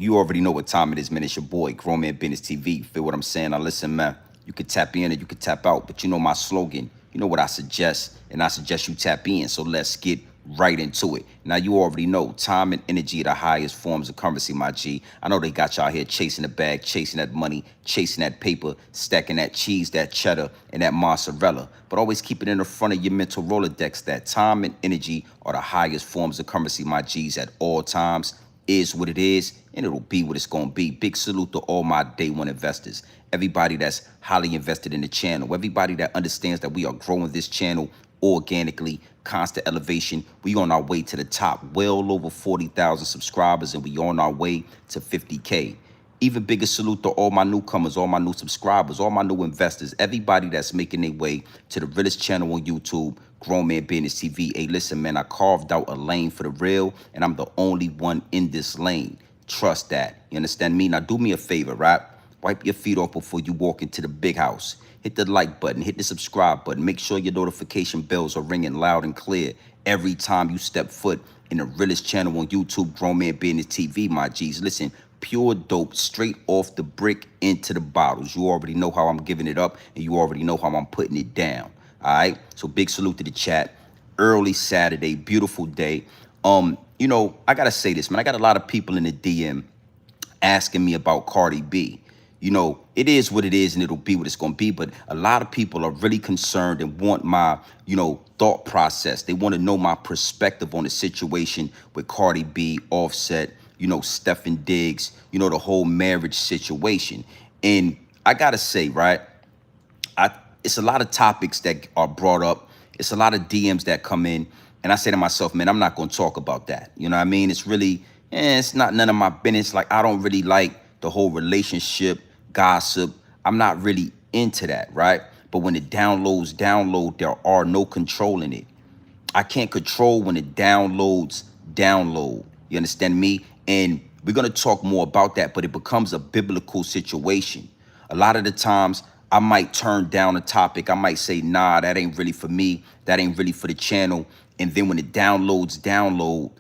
You already know what time it is, man. It's your boy, Grown Man Business TV. Feel what I'm saying? Now listen, man. You could tap in or you could tap out, but you know my slogan. You know what I suggest, and I suggest you tap in. So let's get right into it. Now you already know time and energy are the highest forms of currency, my G. I know they got y'all here chasing the bag, chasing that money, chasing that paper, stacking that cheese, that cheddar, and that mozzarella. But always keep it in the front of your mental Rolodex that time and energy are the highest forms of currency, my G's, at all times. Is what it is, and it'll be what it's going to be. Big salute to all my day one investors, everybody that's highly invested in the channel, everybody that understands that we are growing this channel organically, constant elevation. We on our way to the top, well over 40,000 subscribers, and we on our way to 50K. Even bigger salute to all my newcomers, all my new subscribers, all my new investors, everybody that's making their way to the Realest channel on YouTube, Grown Man Business TV. Hey, listen, man, I carved out a lane for the real, and I'm the only one in this lane. Trust that. You understand me? Now, do me a favor, right? Wipe your feet off before you walk into the big house. Hit the like button, hit the subscribe button. Make sure your notification bells are ringing loud and clear every time you step foot in the Realest channel on YouTube, Grown Man Business TV, my G's. Listen, pure dope, straight off the brick into the bottles. You already know how I'm giving it up, and you already know how I'm putting it down. All right, so big salute to the chat. Early Saturday, beautiful day. You know, I gotta say this, man. I got a lot of people in the DM asking me about Cardi B. You know, it is what it is and it'll be what it's going to be. But a lot of people are really concerned and want my, thought process. They want to know my perspective on the situation with Cardi B, Offset, Stephen Diggs, the whole marriage situation. And I got to say, right, it's a lot of topics that are brought up. It's a lot of DMs that come in. And I say to myself, man, I'm not going to talk about that. You know what I mean? It's really, it's not none of my business. Like, I don't really like the whole relationship gossip. I'm not really into that, right? But when the download, there are no controlling it. I can't control when it download. You understand me? And we're going to talk more about that, but it becomes a biblical situation. A lot of the times I might turn down a topic. I might say, nah, that ain't really for me. That ain't really for the channel. And then when it download,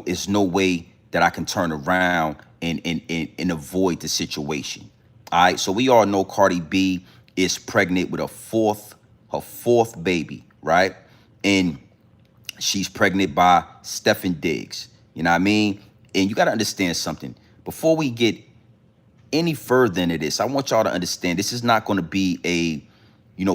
it's no way that I can turn around and avoid the situation. All right, so we all know Cardi B is pregnant with her fourth baby, right? And she's pregnant by Stephen Diggs. You know what I mean? And you got to understand something. Before we get any further into this, I want y'all to understand this is not going to be a,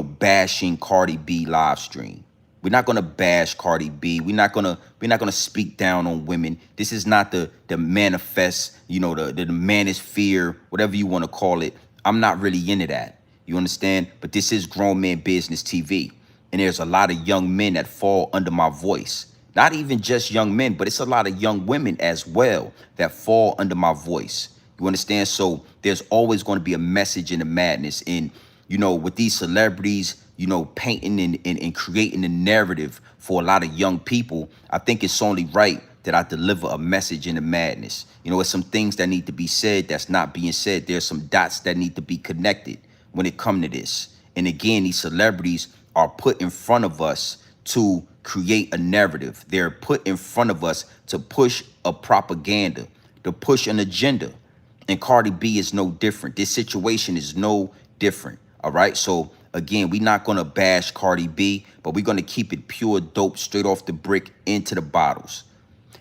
bashing Cardi B live stream. We're not going to bash Cardi B. We're not going to speak down on women. This is not the manifest, the manosphere, whatever you want to call it. I'm not really into that. You understand? But this is Grown Man Business TV. And there's a lot of young men that fall under my voice. Not even just young men, but it's a lot of young women as well that fall under my voice. You understand? So there's always going to be a message in the madness. And, with these celebrities, painting and creating a narrative for a lot of young people, I think it's only right that I deliver a message in the madness. There's some things that need to be said that's not being said. There's some dots that need to be connected when it comes to this. And again, these celebrities are put in front of us to create a narrative. They're put in front of us to push a propaganda, to push an agenda. And Cardi B is no different. This situation is no different. All right. So again, we're not going to bash Cardi B, but we're going to keep it pure dope, straight off the brick into the bottles.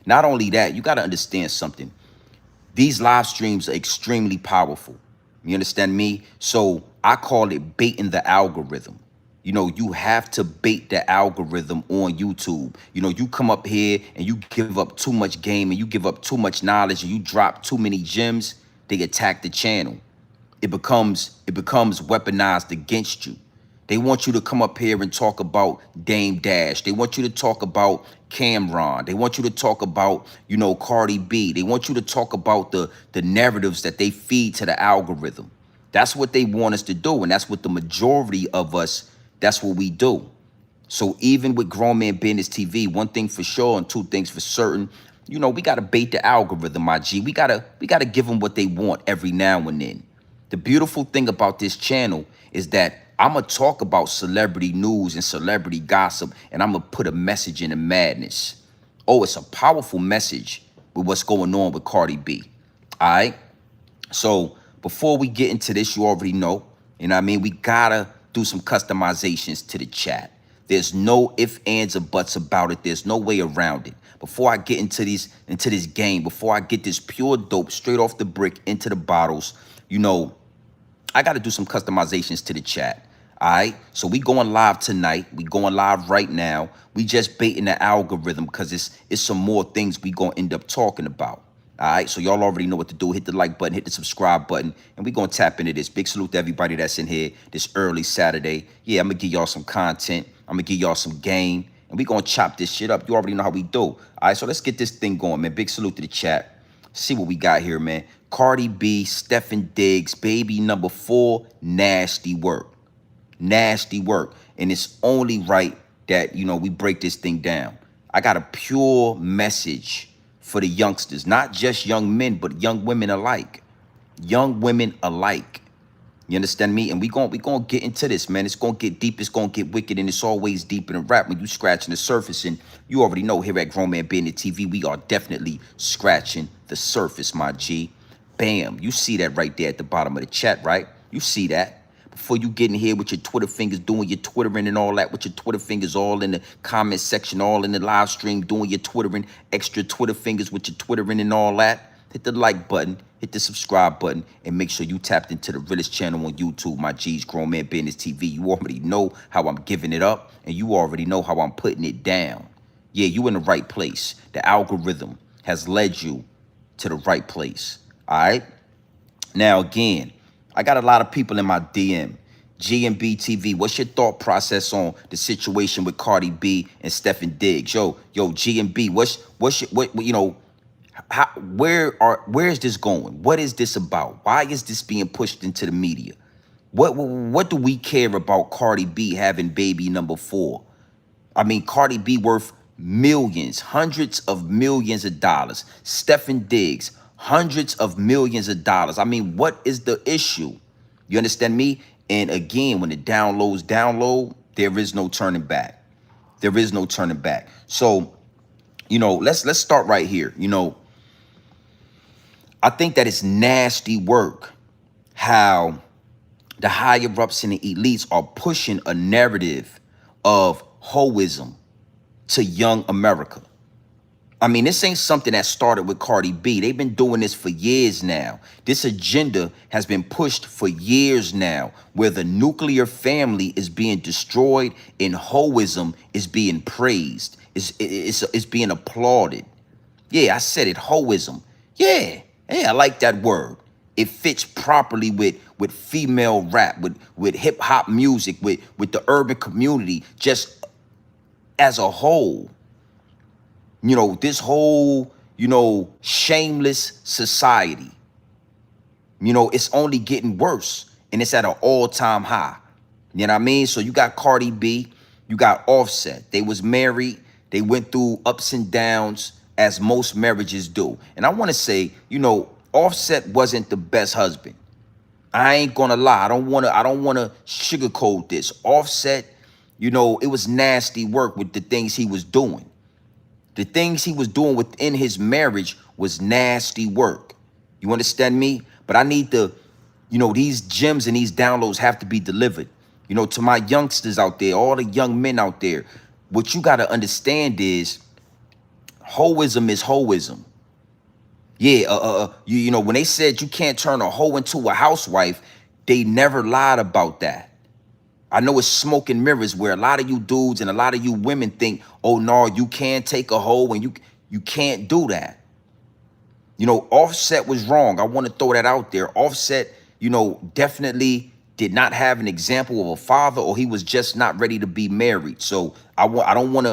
Not only that, you got to understand something. These live streams are extremely powerful. You understand me? So I call it baiting the algorithm. You have to bait the algorithm on YouTube. You come up here and you give up too much game and you give up too much knowledge and you drop too many gems, they attack the channel. It becomes weaponized against you. They want you to come up here and talk about Dame Dash. They want you to talk about Cameron. They want you to talk about, Cardi B. They want you to talk about the narratives that they feed to the algorithm. That's what they want us to do. And that's what the majority of us, that's what we do. So even with Grown Man Business TV, one thing for sure and two things for certain, we got to bait the algorithm, my G. We gotta give them what they want every now and then. The beautiful thing about this channel is that I'm going to talk about celebrity news and celebrity gossip, and I'm going to put a message in the madness. Oh, it's a powerful message with what's going on with Cardi B. All right. So before we get into this, you already know, you know what I mean? We gotta do some customizations to the chat. There's no ifs, ands, or buts about it. There's no way around it. Before I get into this game, before I get this pure dope straight off the brick into the bottles, you know, I got to do some customizations to the chat. All right. So we going live tonight. We going live right now. We just baiting the algorithm because it's some more things we gonna end up talking about. All right. So y'all already know what to do. Hit the like button, hit the subscribe button, and we gonna tap into this. Big salute to everybody that's in here this early Saturday. Yeah, I'm gonna give y'all some content. I'm gonna give y'all some game, and we gonna chop this shit up. You already know how we do. All right. So let's get this thing going, man. Big salute to the chat. See what we got here, man. Cardi B, Stephen Diggs, baby number 4, nasty work. Nasty work. And it's only right that, you know, we break this thing down. I got a pure message for the youngsters, not just young men, but young women alike. Young women alike. You understand me? And we gonna get into this, man. It's gonna get deep, it's gonna get wicked, and it's always deep in the rap when you scratching the surface. And you already know here at Grown Man Business TV, we are definitely scratching the surface, my G. Bam. You see that right there at the bottom of the chat, right? You see that. Before you get in here with your Twitter fingers, doing your Twittering and all that, with your Twitter fingers all in the comment section, all in the live stream, doing your Twittering, extra Twitter fingers with your Twittering and all that. Hit the like button, hit the subscribe button, and make sure you tapped into the Realest channel on YouTube, my G's, Grown Man Business TV. You already know how I'm giving it up, and you already know how I'm putting it down. Yeah, you in the right place. The algorithm has led you to the right place. All right? Now, again, I got a lot of people in my DM. GMB TV, what's your thought process on the situation with Cardi B and Stephen Diggs? Yo, GMB, what you know, where is this going? What is this about? Why is this being pushed into the media? What do we care about Cardi B having baby number 4? I mean, Cardi B worth millions, hundreds of millions of dollars. Stephen Diggs, hundreds of millions of dollars. I mean, what is the issue? You understand me? And again, when the download, there is no turning back. There is no turning back. So, you know, let's start right here. You know, I think that it's nasty work how the higher ups and the elites are pushing a narrative of hoism to young America. I mean, this ain't something that started with Cardi B. They've been doing this for years now. This agenda has been pushed for years now, where the nuclear family is being destroyed and hoism is being praised, it's being applauded. Yeah, I said it, hoism. Yeah, I like that word. It fits properly with female rap, with hip hop music, with the urban community, just as a whole. You know, this whole, you know, shameless society, you know, it's only getting worse, and it's at an all-time high. You know what I mean? So you got Cardi B, you got Offset. They was married. They went through ups and downs as most marriages do. And I want to say, you know, Offset wasn't the best husband. I ain't gonna lie. I don't wanna sugarcoat this. Offset, you know, it was nasty work with the things he was doing. The things he was doing within his marriage was nasty work. You understand me? But I need to, you know, these gems and these downloads have to be delivered. You know, to my youngsters out there, all the young men out there, what you got to understand is hoism is hoism. Yeah, you know, when they said you can't turn a hoe into a housewife, they never lied about that. I know it's smoke and mirrors where a lot of you dudes and a lot of you women think, oh, no, you can't take a hoe and you can't do that. You know, Offset was wrong. I want to throw that out there. Offset, you know, definitely did not have an example of a father, or he was just not ready to be married. So I don't want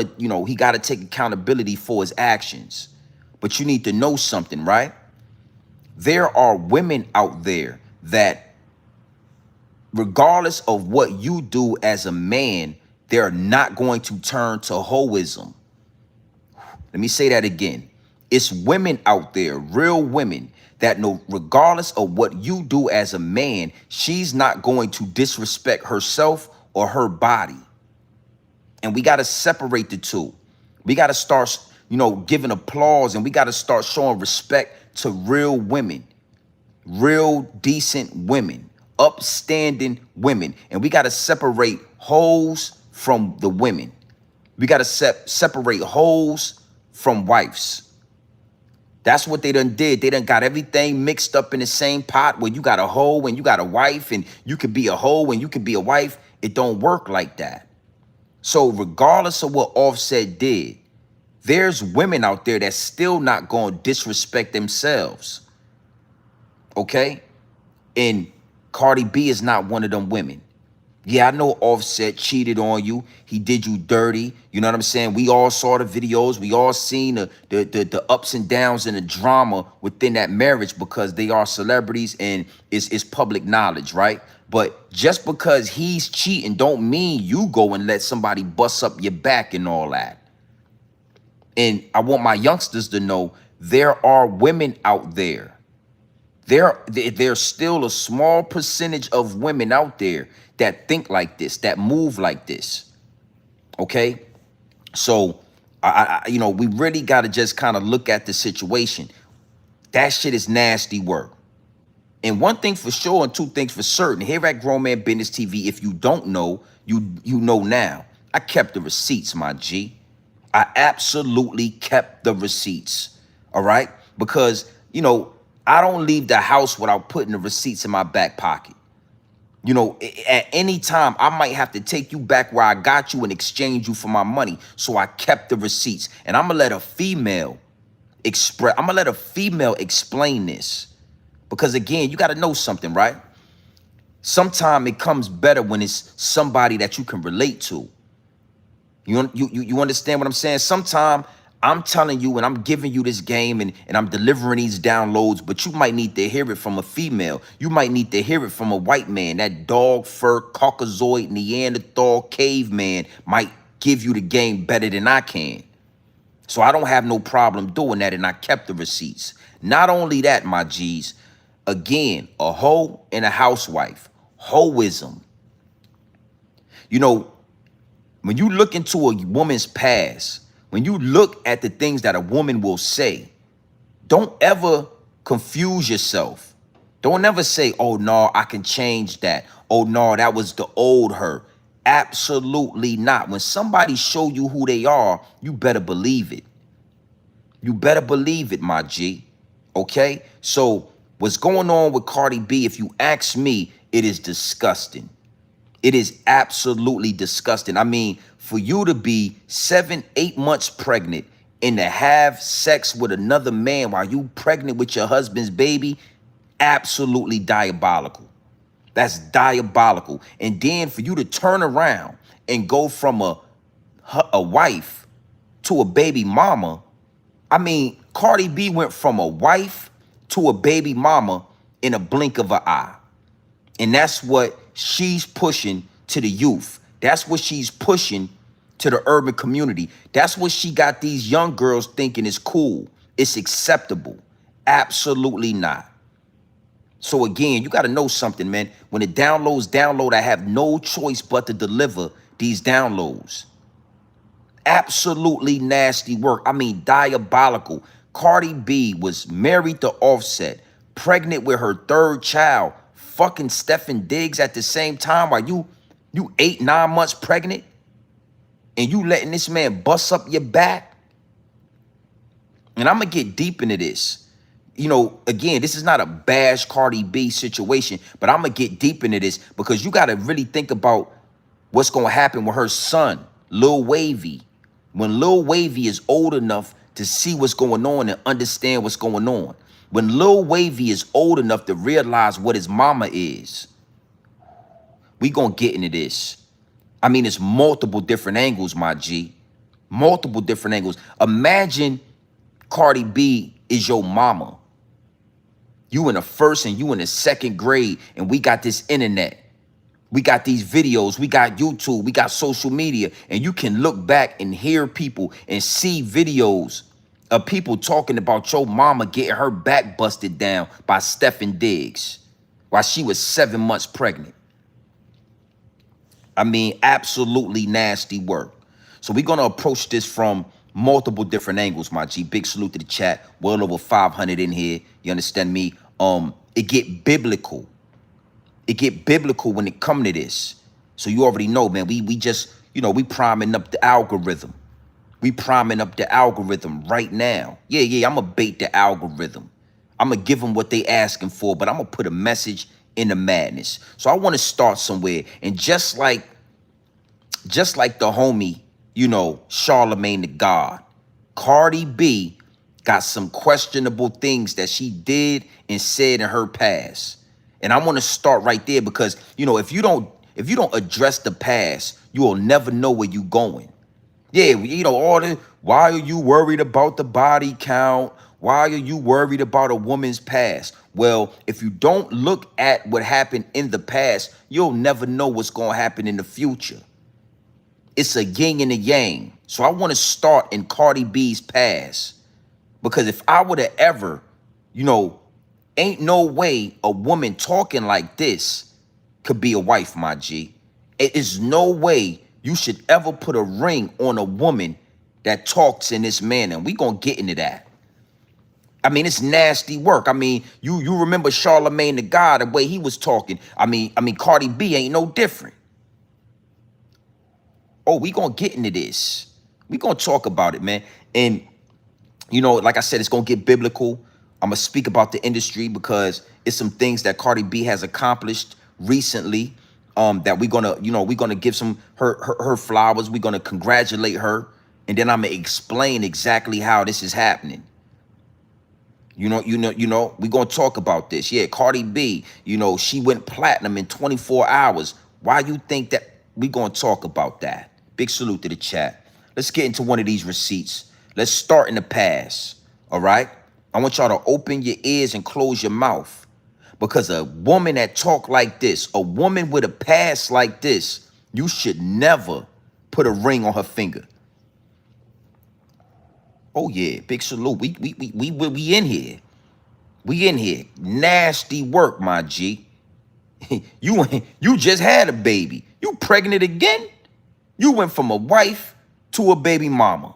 to, you know, he got to take accountability for his actions. But you need to know something, right? There are women out there that, regardless of what you do as a man, they're not going to turn to hoism. Let me say that again. It's women out there, real women, that know regardless of what you do as a man, she's not going to disrespect herself or her body. And we got to separate the two. We got to start, you know, giving applause, and we got to start showing respect to real women, real decent women, upstanding women. And we got to separate hoes from the women. We got to separate hoes from wives. That's what they done did. They done got everything mixed up in the same pot where you got a hoe and you got a wife, and you could be a hoe and you could be a wife. It don't work like that. So regardless of what Offset did, there's women out there that's still not going to disrespect themselves. Okay? And Cardi B is not one of them women. Yeah, I know Offset cheated on you. He did you dirty. You know what I'm saying? We all saw the videos. We all seen the ups and downs and the drama within that marriage because they are celebrities and it's public knowledge, right? But just because he's cheating don't mean you go and let somebody bust up your back and all that. And I want my youngsters to know there are women out there. There's still a small percentage of women out there that think like this, that move like this. Okay, so we really got to just kind of look at the situation. That shit is nasty work. And one thing for sure, and two things for certain. Here at Grown Man Business TV, if you don't know, you know now. I kept the receipts, my G. I absolutely kept the receipts. All right, because I don't leave the house without putting the receipts in my back pocket. At any time, I might have to take you back where I got you and exchange you for my money. So I kept the receipts. And I'm going to let a female explain this. Because again, you got to know something, right? Sometimes it comes better when it's somebody that you can relate to. You understand what I'm saying? Sometimes I'm telling you and I'm giving you this game and I'm delivering these downloads, but you might need to hear it from a female. You might need to hear it from a white man. That dog fur, Caucasoid, Neanderthal, caveman might give you the game better than I can. So I don't have no problem doing that, and I kept the receipts. Not only that, my G's, again, a hoe and a housewife, hoism. When you look into a woman's past, when you look at the things that a woman will say, don't ever confuse yourself. Don't ever say, oh, no, I can change that. Oh, no, that was the old her. Absolutely not. When somebody show you who they are, you better believe it. You better believe it, my G. Okay? So what's going on with Cardi B, if you ask me, it is disgusting. It is absolutely disgusting. I mean, for you to be 7-8 months pregnant and to have sex with another man while you pregnant with your husband's baby, absolutely diabolical. That's diabolical. And then for you to turn around and go from a wife to a baby mama. I mean, Cardi B went from a wife to a baby mama in a blink of an eye. And that's what she's pushing to the youth. That's what she's pushing to the urban community. That's what she got these young girls thinking is cool. It's acceptable. Absolutely not. So again, you got to know something, man. When the downloads download, I have no choice but to deliver these downloads. Absolutely nasty work. I mean, diabolical. Cardi B was married to Offset, pregnant with her third child, fucking Stephen Diggs at the same time while you 8-9 months pregnant and you letting this man bust up your back. And I'm gonna get deep into this. Again, this is not a bash Cardi B situation, but I'm gonna get deep into this because you gotta really think about what's gonna happen with her son, Lil Wavy. When Lil Wavy is old enough to see what's going on and understand what's going on. When Lil Wavy is old enough to realize what his mama is. We gonna get into this. I mean, it's multiple different angles, my G. Multiple different angles. Imagine Cardi B is your mama. You in the first and you in the second grade, and we got this internet. We got these videos, we got YouTube, we got social media, and you can look back and hear people and see videos of people talking about your mama getting her back busted down by Stephen Diggs while she was 7 months pregnant. I mean, absolutely nasty work. So we're going to approach this from multiple different angles, my G. Big salute to the chat. Well over 500 in here. You understand me? It get biblical. It get biblical when it come to this. So you already know, man. We just, we priming up the algorithm. We priming up the algorithm right now. Yeah, I'm going to bait the algorithm. I'm going to give them what they asking for, but I'm going to put a message in the madness. So I want to start somewhere. And just like the homie, Charlemagne the God, Cardi B got some questionable things that she did and said in her past. And I want to start right there because, if you don't address the past, you will never know where you going. Yeah, all the, why are you worried about the body count? Why are you worried about a woman's past? Well, if you don't look at what happened in the past, you'll never know what's going to happen in the future. It's a yin and a yang. So I want to start in Cardi B's past. Because if I would have ever, ain't no way a woman talking like this could be a wife, my G. It is no way you should ever put a ring on a woman that talks in this manner. And we gonna get into that. I mean, it's nasty work. I mean, you remember Charlemagne the God, the way he was talking. I mean, Cardi B ain't no different. Oh, we gonna get into this. We gonna talk about it, man. And like I said, it's gonna get biblical. I'm gonna speak about the industry because it's some things that Cardi B has accomplished recently. That we're gonna give some her flowers. We're gonna congratulate her, and then I'm gonna explain exactly how this is happening. We're gonna talk about this. Yeah, Cardi B, she went platinum in 24 hours. Why you think that? We gonna talk about that. Big salute to the chat. Let's get into one of these receipts. Let's start in the past. All right. I want y'all to open your ears and close your mouth. Because a woman that talk like this, a woman with a past like this, you should never put a ring on her finger. Oh yeah, big salute. We in here. We in here. Nasty work, my G. You just had a baby. You pregnant again? You went from a wife to a baby mama.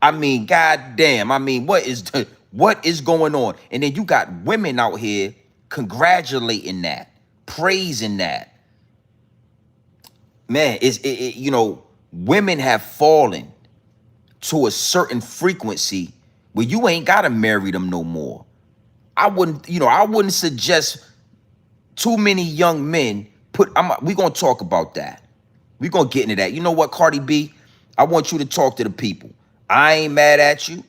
I mean, goddamn. I mean, what is going on? And then you got women out here congratulating that, praising that. Man, women have fallen to a certain frequency where you ain't gotta marry them no more. I wouldn't suggest too many young men we gonna talk about that. We gonna get into that. You know what, Cardi B? I want you to talk to the people. I ain't mad at you.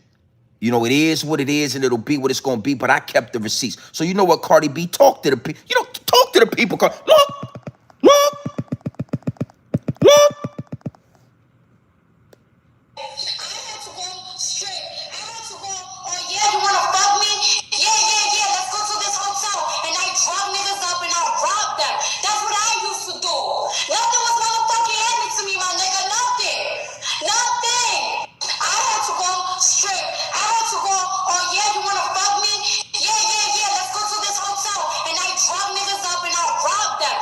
It is what it is, and it'll be what it's gonna be. But I kept the receipts. So you know what, Cardi B? Talk to the people. Talk to the people. Look. I had to go straight. I had to go, oh yeah, you wanna fuck me? Yeah, let's go to this hotel. And I drop niggas up and I rob them. That's what I used to do. Nothing was motherfucking handed to me, my nigga. Nothing. I had to go straight. I had to go, oh yeah, you wanna fuck me? Yeah, let's go to this hotel. And I drop niggas up and I rob them.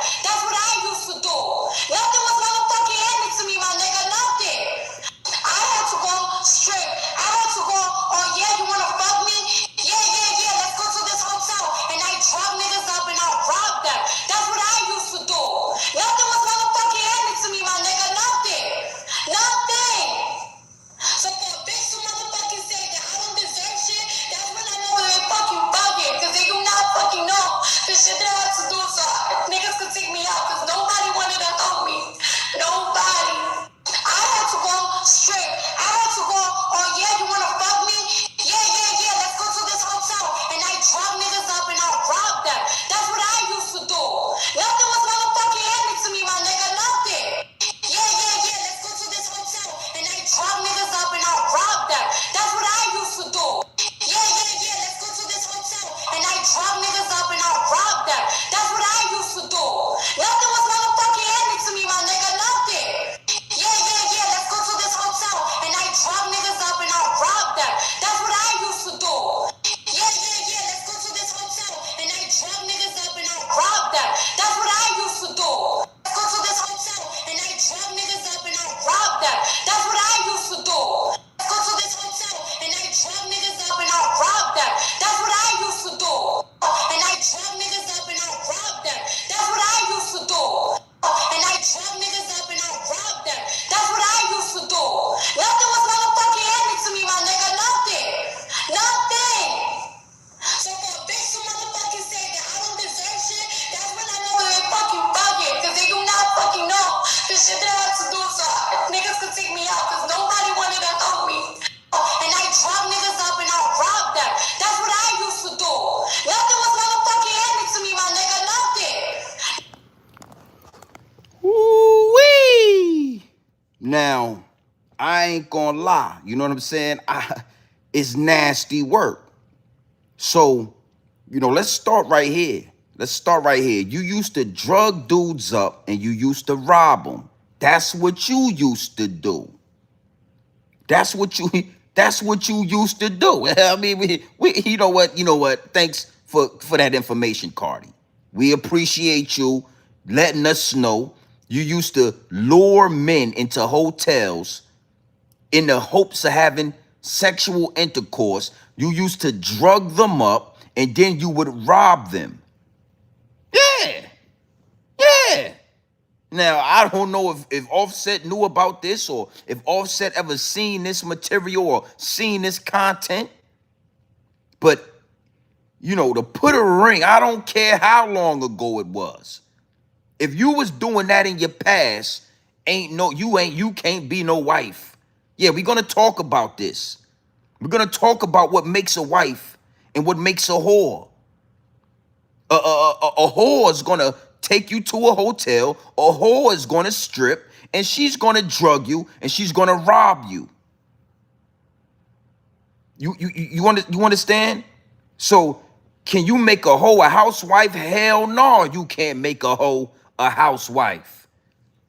I ain't gonna lie. You know what I'm saying? It's nasty work. So, let's start right here. Let's start right here. You used to drug dudes up and you used to rob them. That's what you used to do. That's what you that's what you used to do. I mean, we you know what? Thanks for that information, Cardi. We appreciate you letting us know you used to lure men into hotels in the hopes of having sexual intercourse. You used to drug them up and then you would rob them. Yeah, yeah. Now, I don't know if Offset knew about this or if Offset ever seen this material or seen this content, but to put a ring, I don't care how long ago it was. If you was doing that in your past, you can't be no wife. Yeah, we're gonna talk about this. We're gonna talk about what makes a wife and what makes a whore. A whore is gonna take you to a hotel. A whore is gonna strip, and she's gonna drug you, and she's gonna rob you. You understand? So, can you make a hoe a housewife? Hell no, you can't make a hoe a housewife.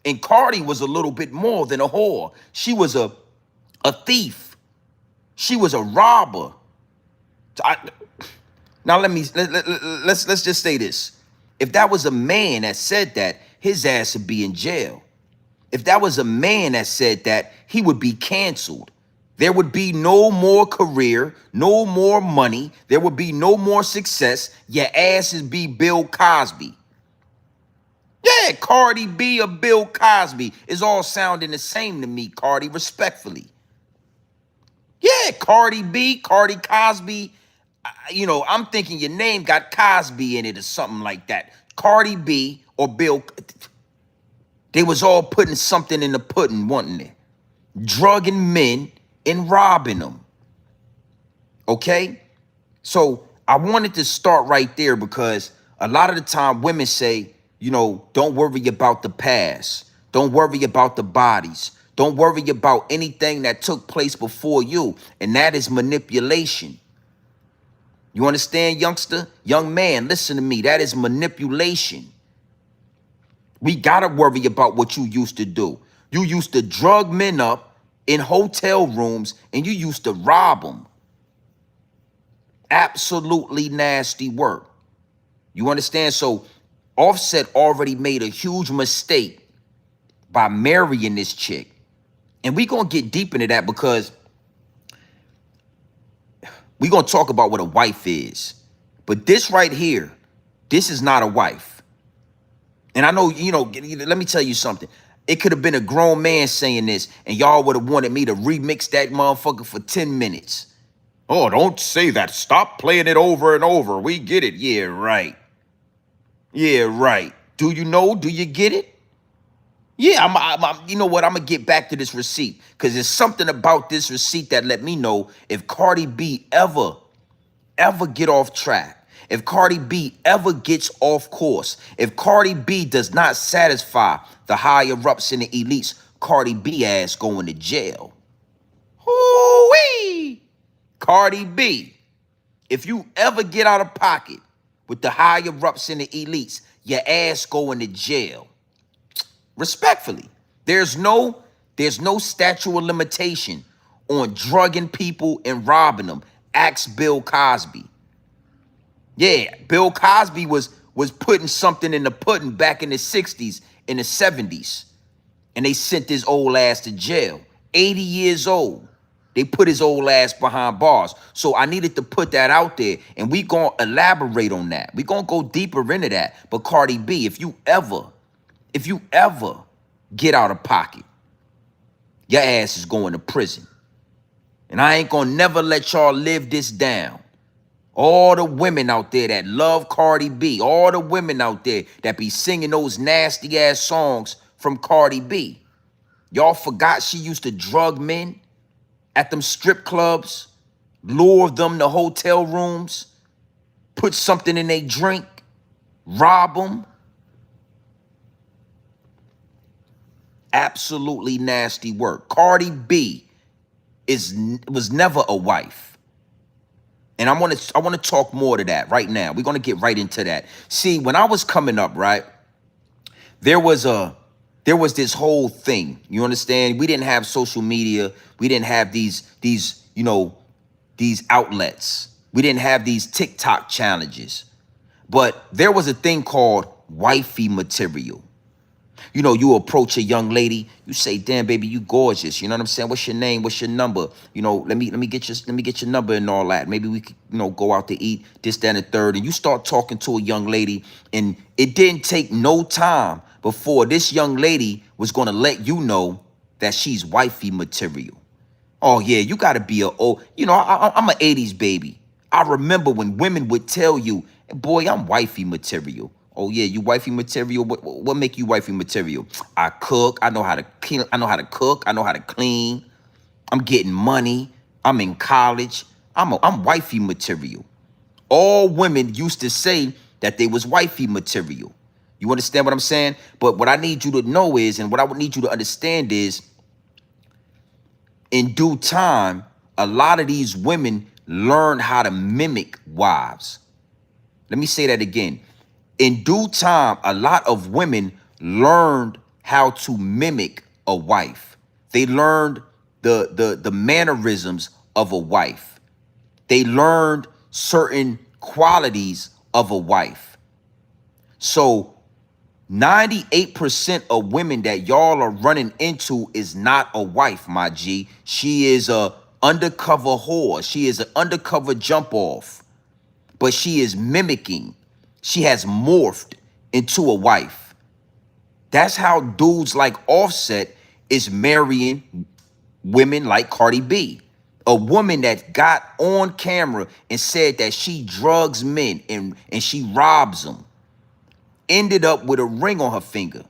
And Cardi was a little bit more than a whore. She was a thief. She was a robber. Now let's just say this. If that was a man that said that, his ass would be in jail. If that was a man that said that, he would be canceled. There would be no more career, no more money. There would be no more success. Your ass would be Bill Cosby. Yeah, Cardi B or Bill Cosby is all sounding the same to me, Cardi, respectfully. Yeah, Cardi B, Cardi Cosby. I'm thinking your name got Cosby in it or something like that. Cardi B or Bill. They was all putting something in the pudding, wasn't they? Drugging men and robbing them. Okay? So I wanted to start right there because a lot of the time women say, don't worry about the past. Don't worry about the bodies. Don't worry about anything that took place before you. And that is manipulation. You understand, youngster? Young man, listen to me. That is manipulation. We got to worry about what you used to do. You used to drug men up in hotel rooms and you used to rob them. Absolutely nasty work. You understand? So Offset already made a huge mistake by marrying this chick. And we're going to get deep into that because we're going to talk about what a wife is. But this right here, this is not a wife. And I know, let me tell you something. It could have been a grown man saying this, and y'all would have wanted me to remix that motherfucker for 10 minutes. Oh, don't say that. Stop playing it over and over. We get it. Yeah, right. Yeah, right. Do you know? Do you get it? Yeah, you know what? I'm going to get back to this receipt because there's something about this receipt that let me know if Cardi B ever get off track, if Cardi B ever gets off course, if Cardi B does not satisfy the higher ups and the elites, Cardi B ass going to jail. Hoo-wee! Cardi B, if you ever get out of pocket with the higher ups and the elites, your ass going to jail. Respectfully, there's no statute of limitation on drugging people and robbing them. Ask Bill Cosby. Yeah, Bill Cosby was putting something in the pudding back in the 60s, in the 70s. And they sent his old ass to jail. 80 years old. They put his old ass behind bars. So I needed to put that out there. And we going to elaborate on that. We going to go deeper into that. But Cardi B, if you ever get out of pocket, your ass is going to prison. And I ain't going to never let y'all live this down. All the women out there that love Cardi B, all the women out there that be singing those nasty ass songs from Cardi B. Y'all forgot she used to drug men at them strip clubs, lure them to hotel rooms, put something in their drink, rob them. absolutely nasty work. Cardi B was never a wife. And I want to talk more to that right now. We're going to get right into that. See, when I was coming up, right, there was a there was this whole thing. You understand? We didn't have social media. We didn't have these outlets. We didn't have these TikTok challenges. But there was a thing called wifey material. You approach a young lady, you say, "Damn, baby, you gorgeous." You know what I'm saying? What's your name? What's your number? Let me get your number and all that. Maybe we could, go out to eat, this, that, and the third. And you start talking to a young lady, and it didn't take no time before this young lady was gonna let you know that she's wifey material. Oh yeah, you gotta be I'm an 80s baby. I remember when women would tell you, "Boy, I'm wifey material." Oh yeah, you wifey material. What make you wifey material? I cook. I know how to clean. I know how to cook. I know how to clean. I'm getting money. I'm in college. I'm wifey material. All women used to say that they was wifey material. You understand what I'm saying? But what I need you to know is, and what I would need you to understand is, in due time, a lot of these women learn how to mimic wives. Let me say that again. In due time, a lot of women learned how to mimic a wife. They learned the mannerisms of a wife. They learned certain qualities of a wife. So 98% of women that y'all are running into is not a wife, my G. She is a undercover whore. She is an undercover jump off. But she is mimicking. She has morphed into a wife. That's how dudes like Offset is marrying women like Cardi B. A woman that got on camera and said that she drugs men and she robs them. Ended up with a ring on her finger.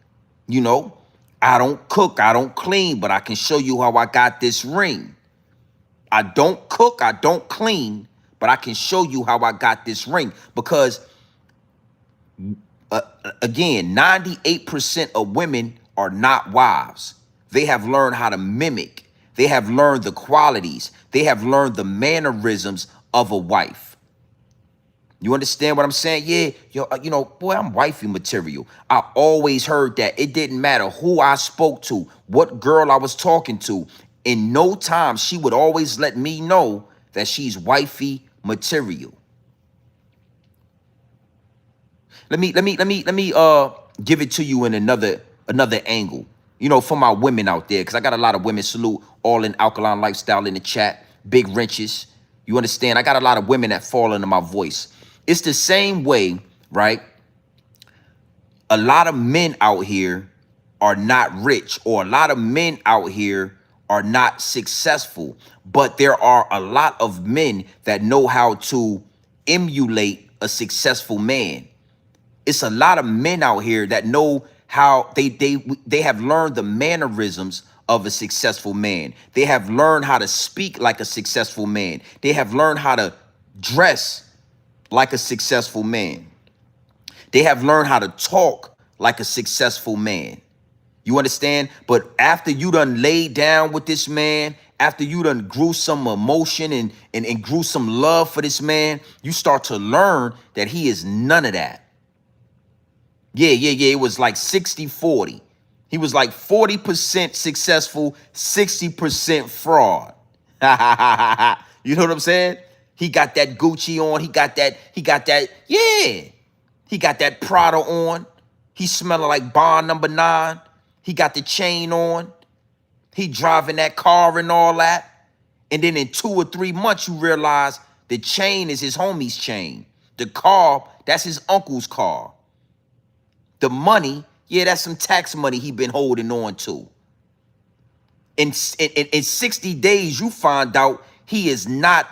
I don't cook, I don't clean, but I can show you how I got this ring. I don't cook, I don't clean, but I can show you how I got this ring. Because again, 98% of women are not wives. They have learned how to mimic. They have learned the qualities. They have learned the mannerisms of a wife. You understand what I'm saying? Yeah, boy, I'm wifey material. I always heard that. It didn't matter who I spoke to, what girl I was talking to. In no time, she would always let me know that she's wifey material. Let me give it to you in another angle. For my women out there, because I got a lot of women. Salute all in Alkaline Lifestyle in the chat. Big wrenches. You understand? I got a lot of women that fall into my voice. It's the same way, right? A lot of men out here are not rich, or a lot of men out here are not successful, but there are a lot of men that know how to emulate a successful man. It's a lot of men out here that know how they have learned the mannerisms of a successful man. They have learned how to speak like a successful man. They have learned how to dress like a successful man. They have learned how to talk like a successful man. You understand? But after you done laid down with this man, after you done grew some emotion and grew some love for this man, you start to learn that he is none of that. Yeah. It was like 60-40. He was like 40% successful, 60% fraud. You know what I'm saying? He got that Gucci on. He got that, yeah. He got that Prada on. He smelling like Bond #9. He got the chain on. He driving that car and all that. And then in 2 or 3 months, you realize the chain is his homie's chain. The car, that's his uncle's car. The money, yeah, that's some tax money he been holding on to. In 60 days, you find out he is not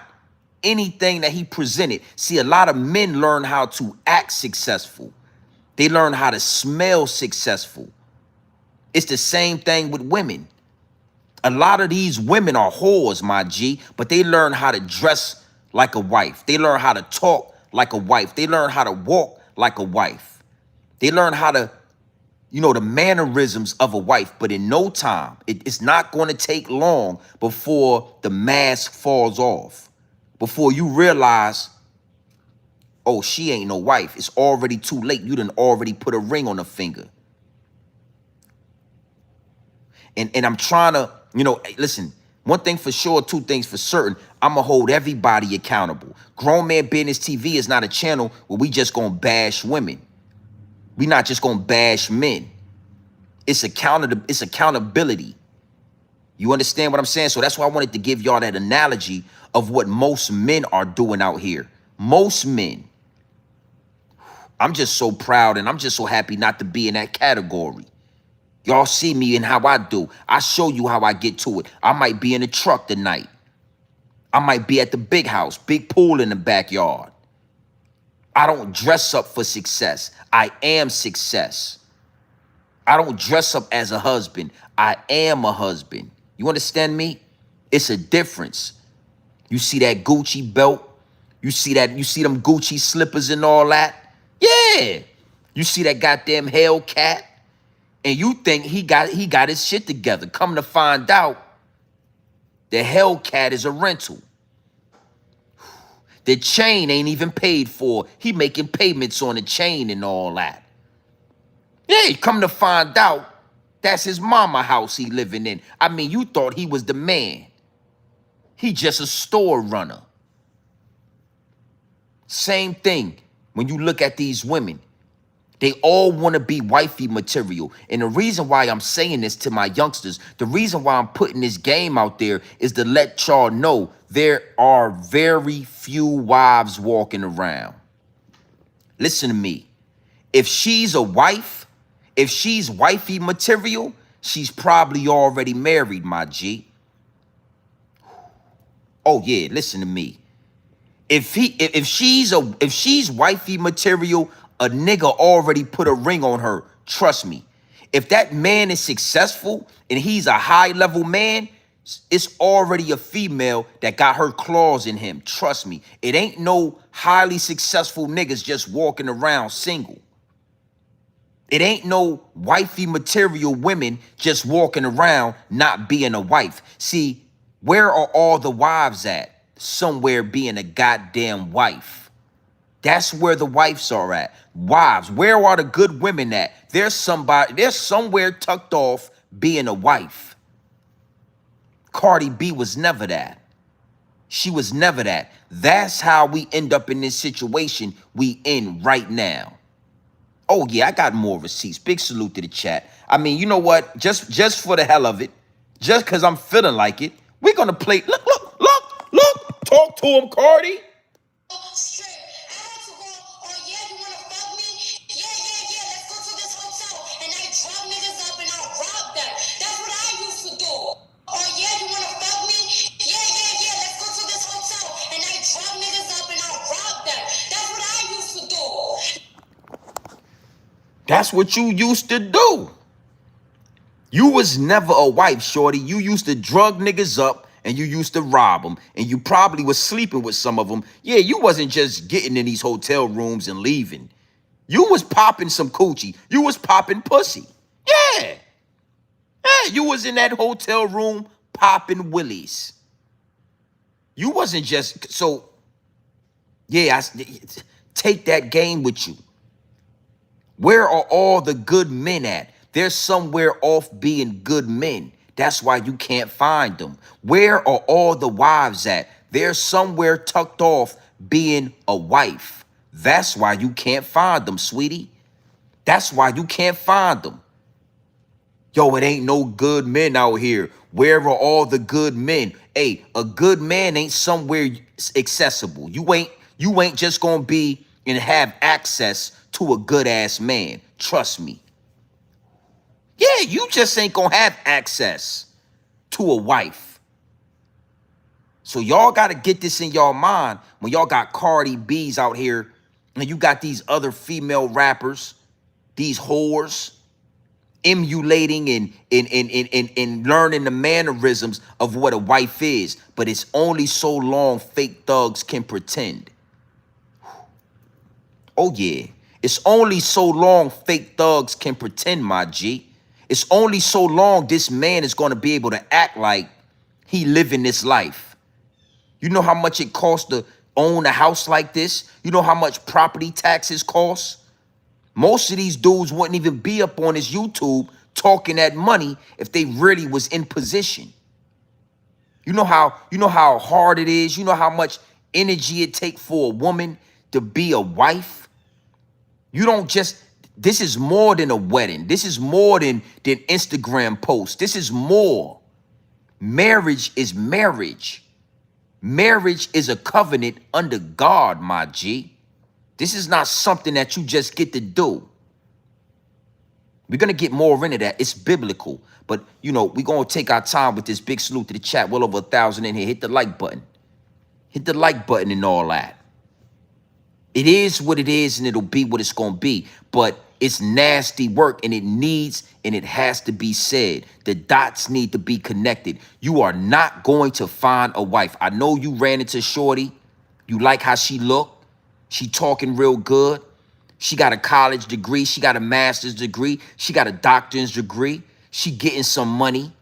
anything that he presented. See, a lot of men learn how to act successful. They learn how to smell successful. It's the same thing with women. A lot of these women are whores, my G, but they learn how to dress like a wife. They learn how to talk like a wife. They learn how to walk like a wife. They learn how to the mannerisms of a wife. But in no time, it's not going to take long before the mask falls off, before you realize, oh, she ain't no wife. It's already too late. You done already put a ring on her finger. And I'm trying to, listen, one thing for sure, two things for certain. I'm going to hold everybody accountable. Grown Man Business TV is not a channel where we just going to bash women. We not just going to bash men. It's accountability. You understand what I'm saying? So that's why I wanted to give y'all that analogy of what most men are doing out here. Most men. I'm just so proud and I'm just so happy not to be in that category. Y'all see me and how I do. I show you how I get to it. I might be in the truck tonight. I might be at the big house, big pool in the backyard. I don't dress up for success. I am success. I don't dress up as a husband. I am a husband. You understand me? It's a difference. You see that Gucci belt? You see them Gucci slippers and all that? Yeah. You see that goddamn Hellcat? And you think he got his shit together. Come to find out, the Hellcat is a rental. The chain ain't even paid for. He making payments on the chain and all that. Yeah, come to find out, that's his mama house he living in. I mean, you thought he was the man. He just a store runner. Same thing when you look at these women. They all want to be wifey material. And the reason why I'm saying this to my youngsters, the reason why I'm putting this game out there is to let y'all know there are very few wives walking around. Listen to me. If she's a wife, if she's wifey material, she's probably already married, my G. Oh yeah, listen to me. If she's wifey material, a nigga already put a ring on her. Trust me. If that man is successful and he's a high level man, it's already a female that got her claws in him. Trust me. It ain't no highly successful niggas just walking around single. It ain't no wifey material women just walking around not being a wife. See, where are all the wives at? Somewhere being a goddamn wife. That's where the wives are at. Wives, where are the good women at? There's somewhere tucked off being a wife. Cardi B was never that. She was never that. That's how we end up in this situation we in right now. Oh yeah, I got more receipts. Big salute to the chat. I mean, you know what? Just for the hell of it, just because I'm feeling like it, we're gonna play. Look. Talk to him, Cardi. Straight. I had to go, oh yeah, you wanna fuck me? Yeah, let's go to this hotel. And I drop niggas up and I rob them. That's what I used to do. Oh yeah, you wanna fuck me? Yeah, let's go to this hotel. And I drop niggas up and I rob them. That's what I used to do. That's what you used to do. You was never a wife, shorty. You used to drug niggas up and you used to rob them. And you probably was sleeping with some of them. Yeah, you wasn't just getting in these hotel rooms and leaving. You was popping some coochie. You was popping pussy. Yeah. You was in that hotel room popping willies. You wasn't just, so, yeah, take that game with you. Where are all the good men at? They're somewhere off being good men. That's why you can't find them. Where are all the wives at? They're somewhere tucked off being a wife. That's why you can't find them, sweetie. That's why you can't find them. Yo, it ain't no good men out here. Where are all the good men? Hey, a good man ain't somewhere accessible. You ain't just gonna be and have access to a good ass man. Trust me. Yeah, you just ain't gonna have access to a wife. So y'all gotta get this in y'all mind when y'all got Cardi B's out here and you got these other female rappers, these whores, emulating and learning the mannerisms of what a wife is. But it's only so long fake thugs can pretend. Oh yeah. It's only so long fake thugs can pretend, my G. It's only so long this man is going to be able to act like he living this life. You know how much it costs to own a house like this? You know how much property taxes cost? Most of these dudes wouldn't even be up on his YouTube talking that money if they really was in position. You know how hard it is. You know how much energy it takes for a woman to be a wife. You don't just, this is more than a wedding. This is more than Instagram posts. This is more. Marriage is marriage. Marriage is a covenant under God, my G. This is not something that you just get to do. We're going to get more into that. It's biblical. But, we're going to take our time with this. Big salute to the chat. Well over 1,000 in here. Hit the like button. Hit the like button and all that. It is what it is, and it'll be what it's going to be. But it's nasty work, and it needs and it has to be said. The dots need to be connected. You are not going to find a wife. I know you ran into Shorty. You like how she look. She talking real good. She got a college degree. She got a master's degree. She got a doctor's degree. She getting some money.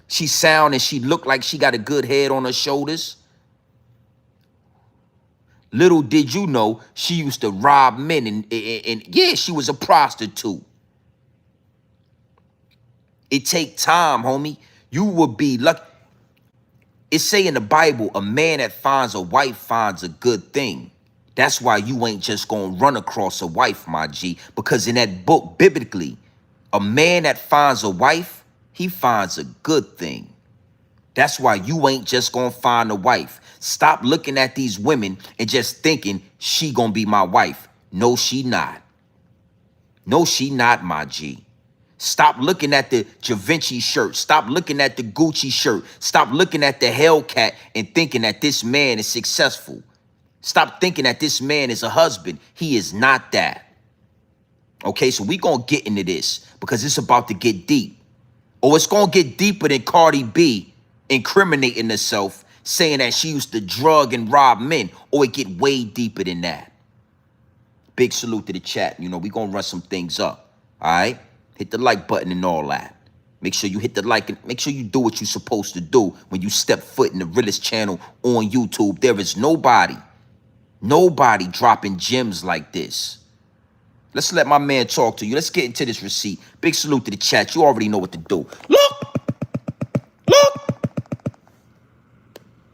She sound and she look like she got a good head on her shoulders. Little did you know, she used to rob men and yeah, she was a prostitute. It take time, homie. You would be lucky. It say in the Bible, a man that finds a wife finds a good thing. That's why you ain't just gonna run across a wife, my G. Because in that book, biblically, a man that finds a wife, he finds a good thing. That's why you ain't just gonna find a wife. Stop looking at these women and just thinking she gonna be my wife. No, she not. No, she not, my G. Stop looking at the Givenchy shirt. Stop looking at the Gucci shirt. Stop looking at the Hellcat and thinking that this man is successful. Stop thinking that this man is a husband. He is not that. Okay, so we gonna get into this because it's about to get deep. Or it's gonna get deeper than Cardi B incriminating herself, saying that she used to drug and rob men. Or it get way deeper than that. Big salute to the chat. We gonna run some things up. All right? Hit the like button and all that. Make sure you hit the like and make sure you do what you're supposed to do when you step foot in the Realest channel on YouTube. There is nobody dropping gems like this. Let's let my man talk to you. Let's get into this receipt. Big salute to the chat. You already know what to do. Look.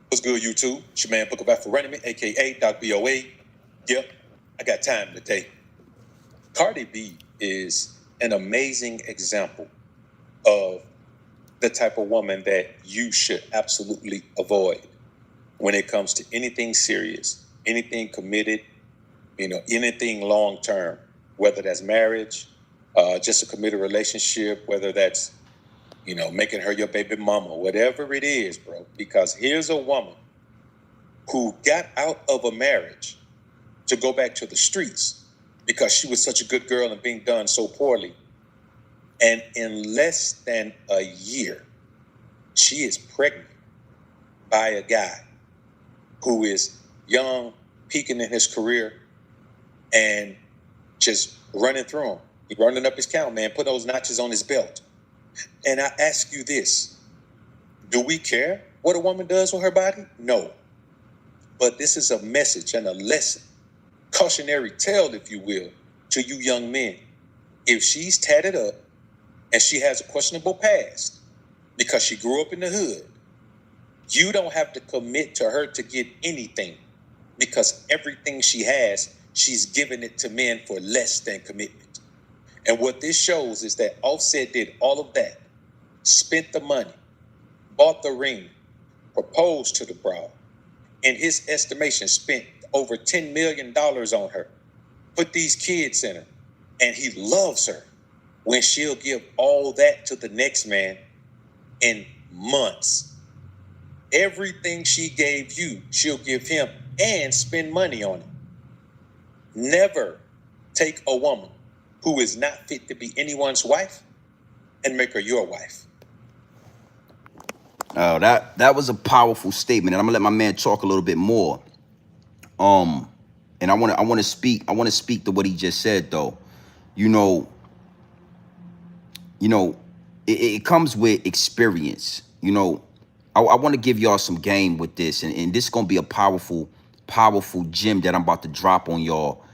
What's good, YouTube? It's your man, Book of Afro-Enemy, a.k.a. Doc BOA. Yep, I got time today. Cardi B is an amazing example of the type of woman that you should absolutely avoid when it comes to anything serious, anything committed, anything long-term, whether that's marriage, just a committed relationship, whether that's, making her your baby mama, whatever it is, bro. Because here's a woman who got out of a marriage to go back to the streets because she was such a good girl and being done so poorly. And in less than a year, she is pregnant by a guy who is young, peaking in his career, and just running through him. He's running up his count, man, put those notches on his belt. And I ask you this, do we care what a woman does with her body? No. But this is a message and a lesson, cautionary tale, if you will, to you young men. If she's tatted up and she has a questionable past because she grew up in the hood, you don't have to commit to her to get anything, because everything she has, she's giving it to men for less than commitment. And what this shows is that Offset did all of that, spent the money, bought the ring, proposed to the bride. In his estimation, spent over $10 million on her, put these kids in her, and he loves her when she'll give all that to the next man in months. Everything she gave you, she'll give him and spend money on it. Never take a woman who is not fit to be anyone's wife and make her your wife. Oh, that was a powerful statement, and I'm gonna let my man talk a little bit more. And And I want to speak to what he just said though. You know, you know, it comes with experience. You know, I want to give y'all some game with this, and this is gonna be a powerful gem that I'm about to drop on y'all.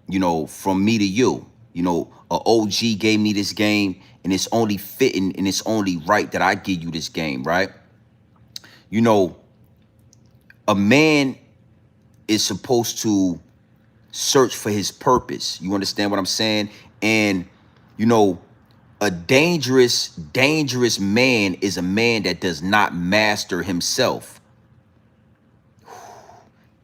You know, from me to you. You know, a OG gave me this game, and it's only fitting and it's only right that I give you this game, right? You know, a man is supposed to search for his purpose. You understand what I'm saying? And you know, a dangerous man is a man that does not master himself,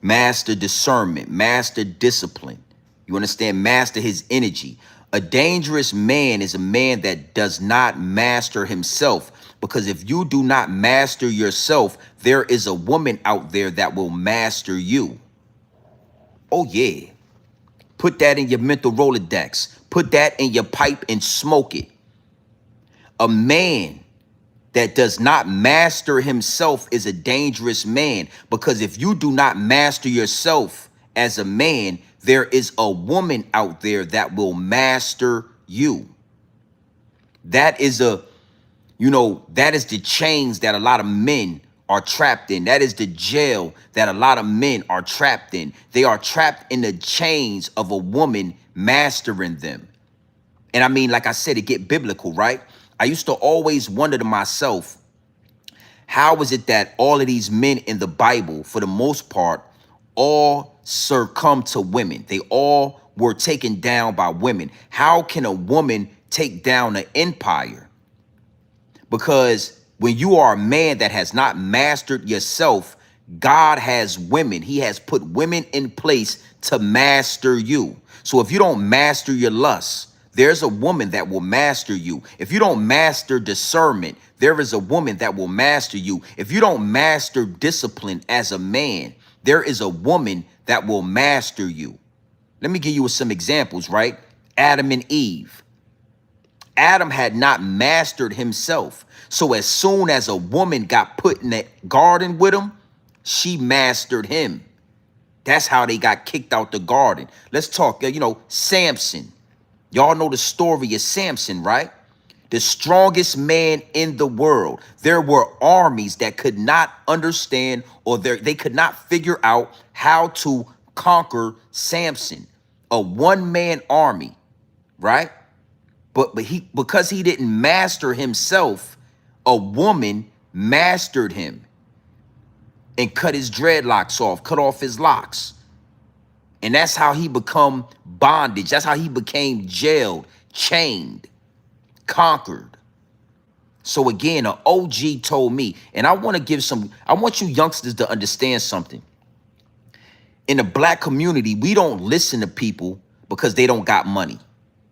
master discernment, master discipline. You understand? Master his energy. A dangerous man is a man that does not master himself, because if you do not master yourself, there is a woman out there that will master you. Oh yeah. Put that in your mental Rolodex. Put that in your pipe and smoke it. A man that does not master himself is a dangerous man, because if you do not master yourself as a man, there is a woman out there that will master you. That is that is the chains that a lot of men are trapped in. That is the jail that a lot of men are trapped in. They are trapped in the chains of a woman mastering them. And I mean, like I said, it get biblical, right? I used to always wonder to myself, how is it that all of these men in the Bible, for the most part, all succumb to women? They all were taken down by women. How can a woman take down an empire? Because when you are a man that has not mastered yourself, God has women. He has put women in place to master you. So if you don't master your lust, there's a woman that will master you. If you don't master discernment, there is a woman that will master you. If you don't master discipline as a man, there is a woman that will master you. Let me give you some examples, right? Adam and Eve. Adam had not mastered himself. So as soon as a woman got put in that garden with him, she mastered him. That's how they got kicked out the garden. Let's talk, Samson. Y'all know the story of Samson, right? The strongest man in the world. There were armies that could not understand, or they could not figure out how to conquer Samson. A one-man army, right? But because he didn't master himself, a woman mastered him and cut his dreadlocks off, cut off his locks. And that's how he become bondage. That's how he became jailed, chained, conquered. So again, an OG told me, and I want you youngsters to understand something. In the black community, we don't listen to people because they don't got money.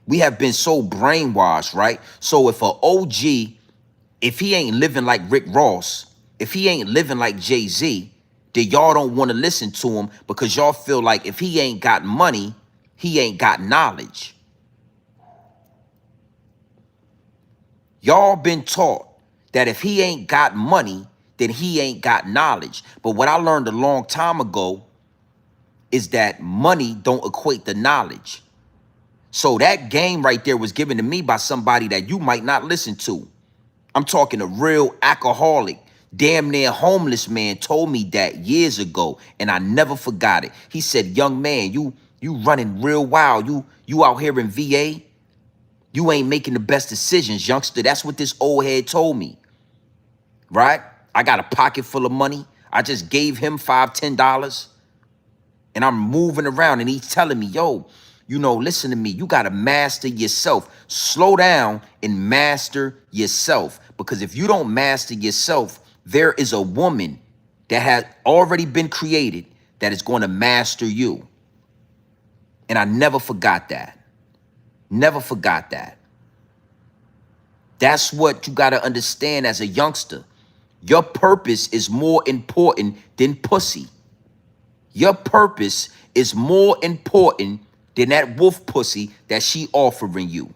We have been so brainwashed, right? So if an OG, if he ain't living like Rick Ross, if he ain't living like Jay-Z, then y'all don't want to listen to him, because y'all feel like if he ain't got money, he ain't got knowledge. Y'all been taught that if he ain't got money, then he ain't got knowledge. But what I learned a long time ago is that money don't equate to knowledge. So that game right there was given to me by somebody that you might not listen to. I'm talking a real alcoholic, damn near homeless man told me that years ago, and I never forgot it. He said, "Young man, you running real wild. You out here in VA. You ain't making the best decisions, youngster." That's what this old head told me, right? I got a pocket full of money. I just gave him $5, $10, and I'm moving around, and he's telling me, "Yo, listen to me. You got to master yourself. Slow down and master yourself. Because if you don't master yourself, there is a woman that has already been created that is going to master you." And I never forgot that. Never forgot that. That's what you got to understand as a youngster. Your purpose is more important than pussy. Your purpose is more important than that wolf pussy that she offering you.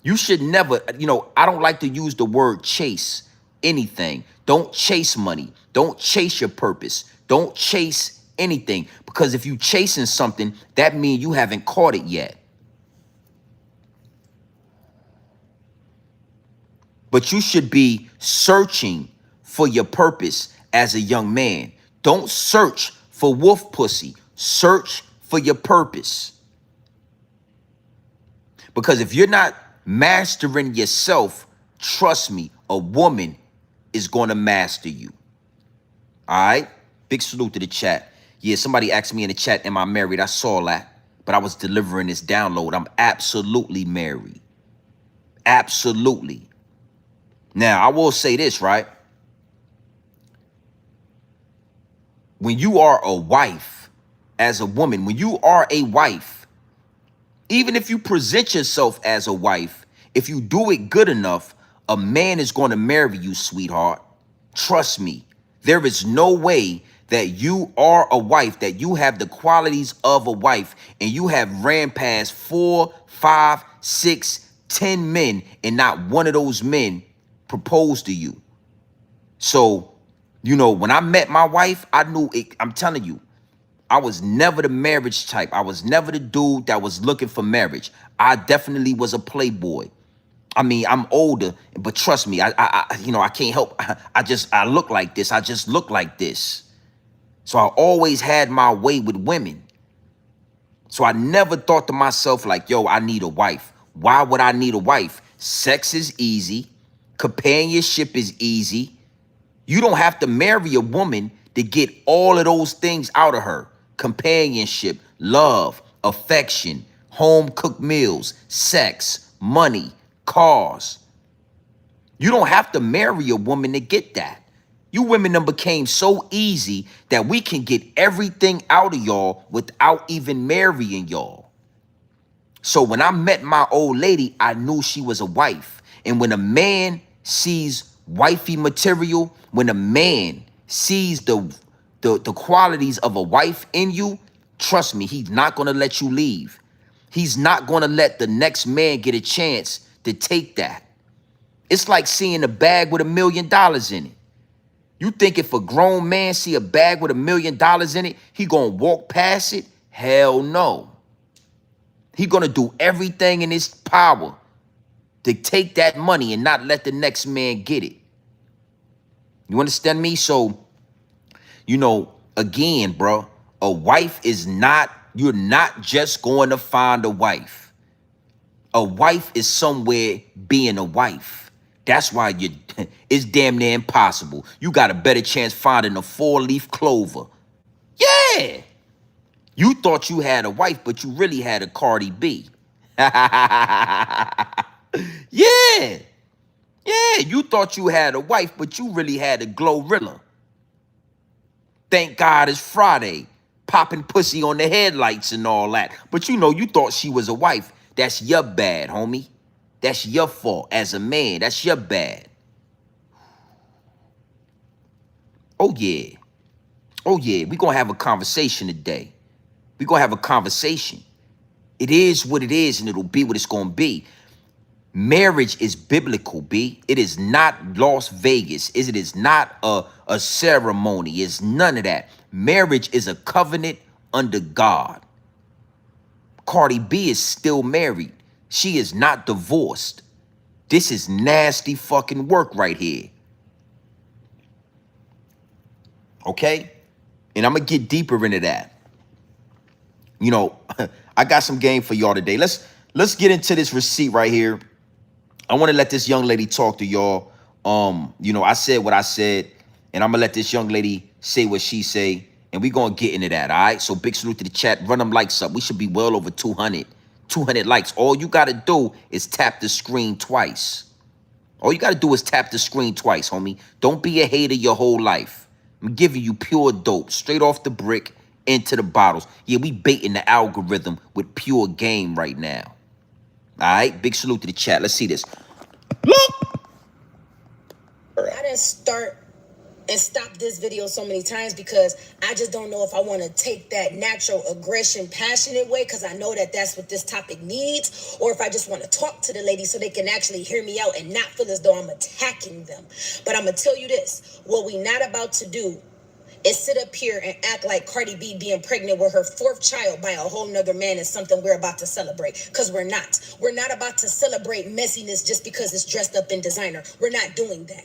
You should never, I don't like to use the word chase anything. Don't chase money. Don't chase your purpose. Don't chase anything. Because if you chasing something, that means you haven't caught it yet. But you should be searching for your purpose as a young man. Don't search for wolf pussy. Search for your purpose. Because if you're not mastering yourself, trust me, a woman is going to master you. All right? Big salute to the chat. Yeah, somebody asked me in the chat, am I married? I saw that. But I was delivering this download. I'm absolutely married. Absolutely. Now, I will say this, right? When you are a wife, as a woman, when you are a wife, even if you present yourself as a wife, if you do it good enough, a man is going to marry you, sweetheart. Trust me. There is no way that you are a wife, that you have the qualities of a wife, and you have ran past 4, 5, 6, 10 men, and not one of those men proposed to you. So, you know, when I met my wife, I knew it. I'm telling you, I was never the marriage type. I was never the dude that was looking for marriage. I definitely was a playboy. I mean, I'm older, but trust me, I can't help. I look like this. I just look like this. So I always had my way with women. So I never thought to myself like, yo, I need a wife. Why would I need a wife? Sex is easy. Companionship is easy. You don't have to marry a woman to get all of those things out of her. Companionship, love, affection, home cooked meals, sex, money, cars. You don't have to marry a woman to get that. You women done became so easy that we can get everything out of y'all without even marrying y'all. So when I met my old lady, I knew she was a wife. And when a man sees wifey material, when a man sees the qualities of a wife in you, trust me, he's not going to let you leave. He's not going to let the next man get a chance to take that. It's like seeing a bag with $1 million in it. You think if a grown man see a bag with $1 million in it, he gonna walk past it? Hell no. He gonna do everything in his power to take that money and not let the next man get it. You understand me? So, you know, again, bro, a wife is not, you're not just going to find a wife. A wife is somewhere being a wife. That's why it's damn near impossible. You got a better chance finding a 4-leaf clover. Yeah. You thought you had a wife, but you really had a Cardi B. Yeah. Yeah, you thought you had a wife, but you really had a Glorilla. Thank God it's Friday. Popping pussy on the headlights and all that. But you know, you thought she was a wife. That's your bad, homie. That's your fault as a man. That's your bad. Oh, yeah. Oh, yeah. We're going to have a conversation today. We're going to have a conversation. It is what it is, and it'll be what it's going to be. Marriage is biblical, B. It is not Las Vegas. It is not a ceremony. It's none of that. Marriage is a covenant under God. Cardi B is still married. She is not divorced. This is nasty fucking work right here. Okay? And I'm going to get deeper into that. You know, I got some game for y'all today. Let's get into this receipt right here. I want to let this young lady talk to y'all. You know, I said what I said, and I'm going to let this young lady say what she say, and we're going to get into that, all right? So big salute to the chat. Run them likes up. We should be well over 200 likes. All you got to do is tap the screen twice. All you got to do is tap the screen twice, homie. Don't be a hater your whole life. I'm giving you pure dope, straight off the brick into the bottles. Yeah, we baiting the algorithm with pure game right now. All right, big salute to the chat. Let's see this. Look! I didn't start and stop this video so many times because I just don't know if I want to take that natural aggression, passionate way, because I know that that's what this topic needs, or if I just want to talk to the ladies so they can actually hear me out and not feel as though I'm attacking them. But I'm going to tell you this, what we not about to do and sit up here and act like Cardi B being pregnant with her fourth child by a whole nother man is something we're about to celebrate. Because we're not. We're not about to celebrate messiness just because it's dressed up in designer. We're not doing that.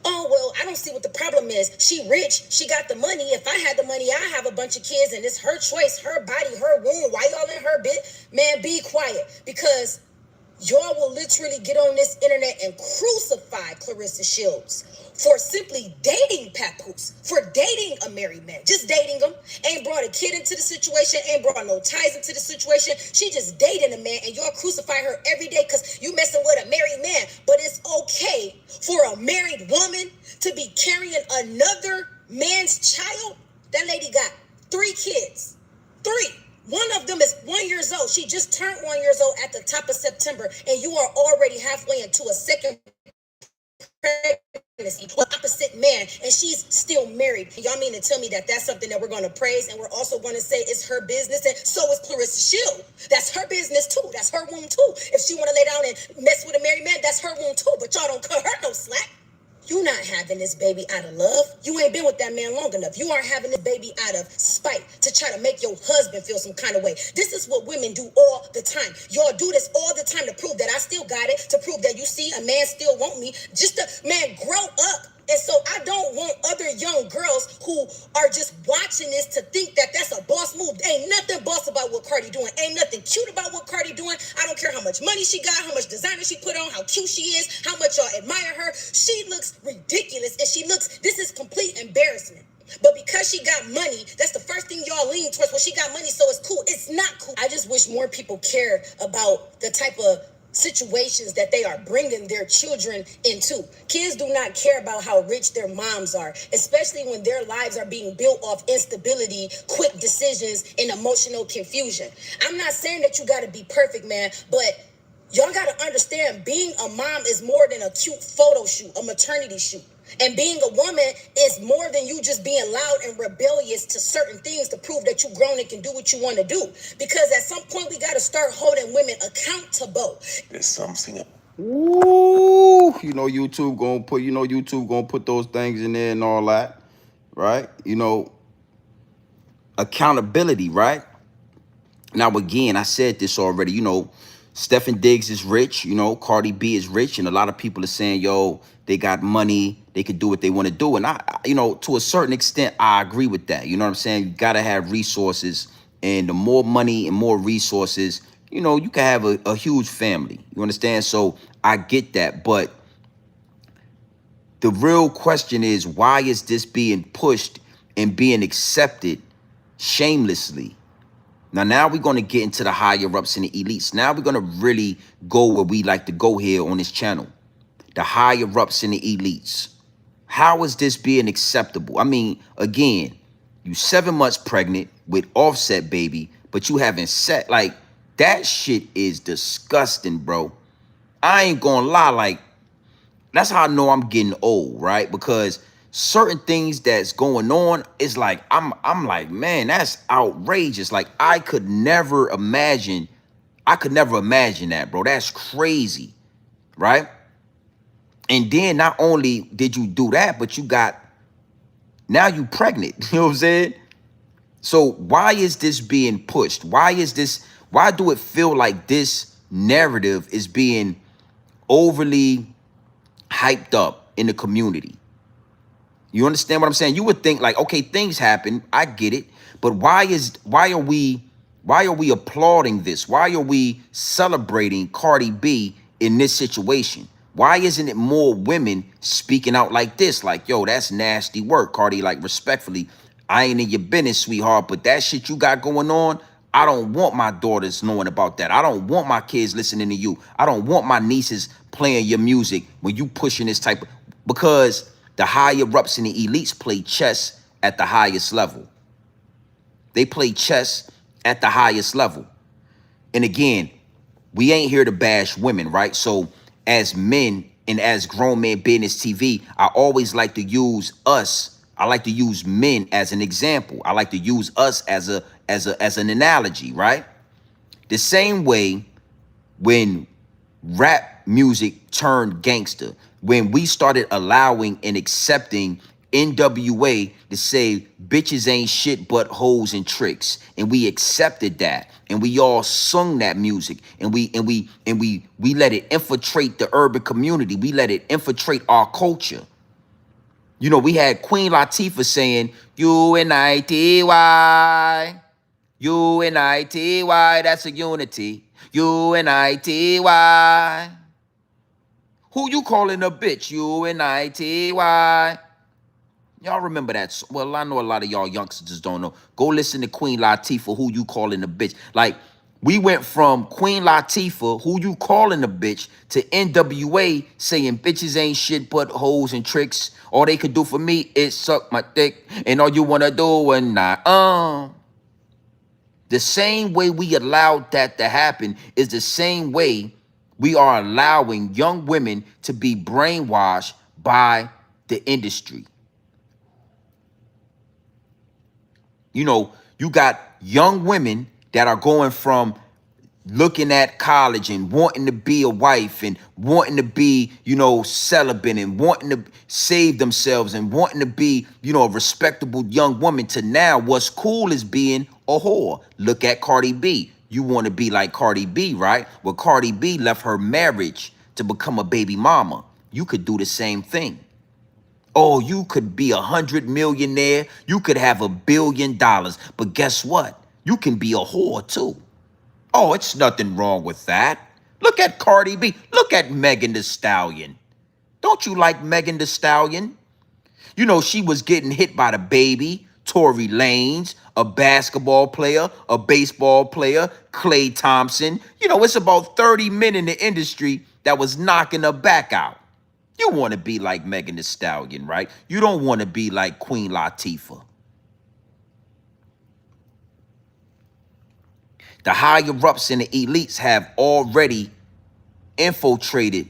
Oh, well, I don't see what the problem is. She rich. She got the money. If I had the money, I have a bunch of kids and it's her choice, her body, her womb. Why y'all in her bit? Man, be quiet. Because y'all will literally get on this internet and crucify Clarissa Shields for simply dating Papoose, for dating a married man, just dating him, ain't brought a kid into the situation, ain't brought no ties into the situation. She just dating a man, and y'all crucify her every day because you messing with a married man. But it's okay for a married woman to be carrying another man's child. That lady got 3 kids. 3. One of them is 1 year old. She just turned 1 year old at the top of September, and you are already halfway into a second pregnancy with opposite man, and she's still married. Y'all mean to tell me that that's something that we're going to praise, and we're also going to say it's her business, and so is Clarissa Shield. That's her business too. That's her womb too. If she want to lay down and mess with a married man, that's her womb too. But y'all don't cut her no slack. You not having this baby out of love. You ain't been with that man long enough. You aren't having this baby out of spite to try to make your husband feel some kind of way. This is what women do all the time. Y'all do this all the time to prove that I still got it, to prove that you see a man still want me. Just to, man, grow up. And so I don't want other young girls who are just watching this to think that that's a boss move. Ain't nothing boss about what Cardi doing. Ain't nothing cute about what Cardi doing. I don't care how much money she got, how much designer she put on, how cute she is, how much y'all admire her. She looks ridiculous, and this is complete embarrassment. But because she got money, that's the first thing y'all lean towards. Well, she got money, so it's cool. It's not cool. I just wish more people cared about the type of situations that they are bringing their children into. Kids do not care about how rich their moms are, especially when their lives are being built off instability, quick decisions, and emotional confusion. I'm not saying that you got to be perfect, man, but y'all got to understand being a mom is more than a cute photo shoot, a maternity shoot. And being a woman is more than you just being loud and rebellious to certain things to prove that you grown and can do what you want to do. Because at some point we got to start holding women accountable. There's something. Ooh, YouTube gonna put those things in there and all that, right? Accountability, right? Now again, I said this already. Stephen Diggs is rich. Cardi B is rich, and a lot of people are saying, "Yo, they got money. They could do what they want to do." And to a certain extent, I agree with that. You know what I'm saying? You gotta have resources, and the more money and more resources, you can have a huge family. You understand? So I get that, but the real question is, why is this being pushed and being accepted shamelessly? Now we're going to get into the higher ups and the elites. Now we're going to really go where we like to go here on this channel. The higher ups and the elites. How is this being acceptable? I mean, again, you 7 months pregnant with Offset baby, but you haven't set, like, that shit is disgusting, bro. I ain't gonna lie, like, that's how I know I'm getting old, right? Because certain things that's going on is like, I'm like, man, that's outrageous. Like, I could never imagine that, bro. That's crazy, right? And then not only did you do that, but now you pregnant. You know what I'm saying? So why is this being pushed? Why do it feel like this narrative is being overly hyped up in the community? You understand what I'm saying? You would think like, okay, things happen. I get it. But why are we applauding this? Why are we celebrating Cardi B in this situation? Why isn't it more women speaking out like this? Like, yo, that's nasty work, Cardi. Like, respectfully, I ain't in your business, sweetheart, but that shit you got going on, I don't want my daughters knowing about that. I don't want my kids listening to you. I don't want my nieces playing your music when you pushing this type of, because the higher ups and the elites play chess at the highest level. They play chess at the highest level. And again, we ain't here to bash women, right? So as men and as grown man business TV, I always like to use us. I like to use men as an example. I like to use us as an analogy, right? The same way when rap music turned gangster, when we started allowing and accepting NWA to say bitches ain't shit but hoes and tricks, and we accepted that, and we all sung that music, and we let it infiltrate the urban community. We let it infiltrate our culture. You know, we had Queen Latifah saying UNITY, UNITY, that's a unity. UNITY. Who you calling a bitch? UNITY. Y'all remember that? Well, I know a lot of y'all youngsters don't know. Go listen to Queen Latifah, who you calling a bitch. Like, we went from Queen Latifah, who you calling a bitch, to NWA saying bitches ain't shit but hoes and tricks. All they could do for me is suck my dick, and all you wanna do and not. The same way we allowed that to happen is the same way we are allowing young women to be brainwashed by the industry. You know, you got young women that are going from looking at college and wanting to be a wife and wanting to be, you know, celibate and wanting to save themselves and wanting to be, you know, a respectable young woman, to now what's cool is being a whore. Look at Cardi B. You want to be like Cardi B, right? Well, Cardi B left her marriage to become a baby mama. You could do the same thing. Oh, you could be 100 millionaire. You could have $1 billion. But guess what? You can be a whore too. Oh, it's nothing wrong with that. Look at Cardi B. Look at Megan Thee Stallion. Don't you like Megan Thee Stallion? You know, she was getting hit by the baby, Tory Lanez, a basketball player, a baseball player, Klay Thompson. You know, it's about 30 men in the industry that was knocking her back out. You want to be like Megan Thee Stallion, right? You don't want to be like Queen Latifah. The higher-ups and the elites have already infiltrated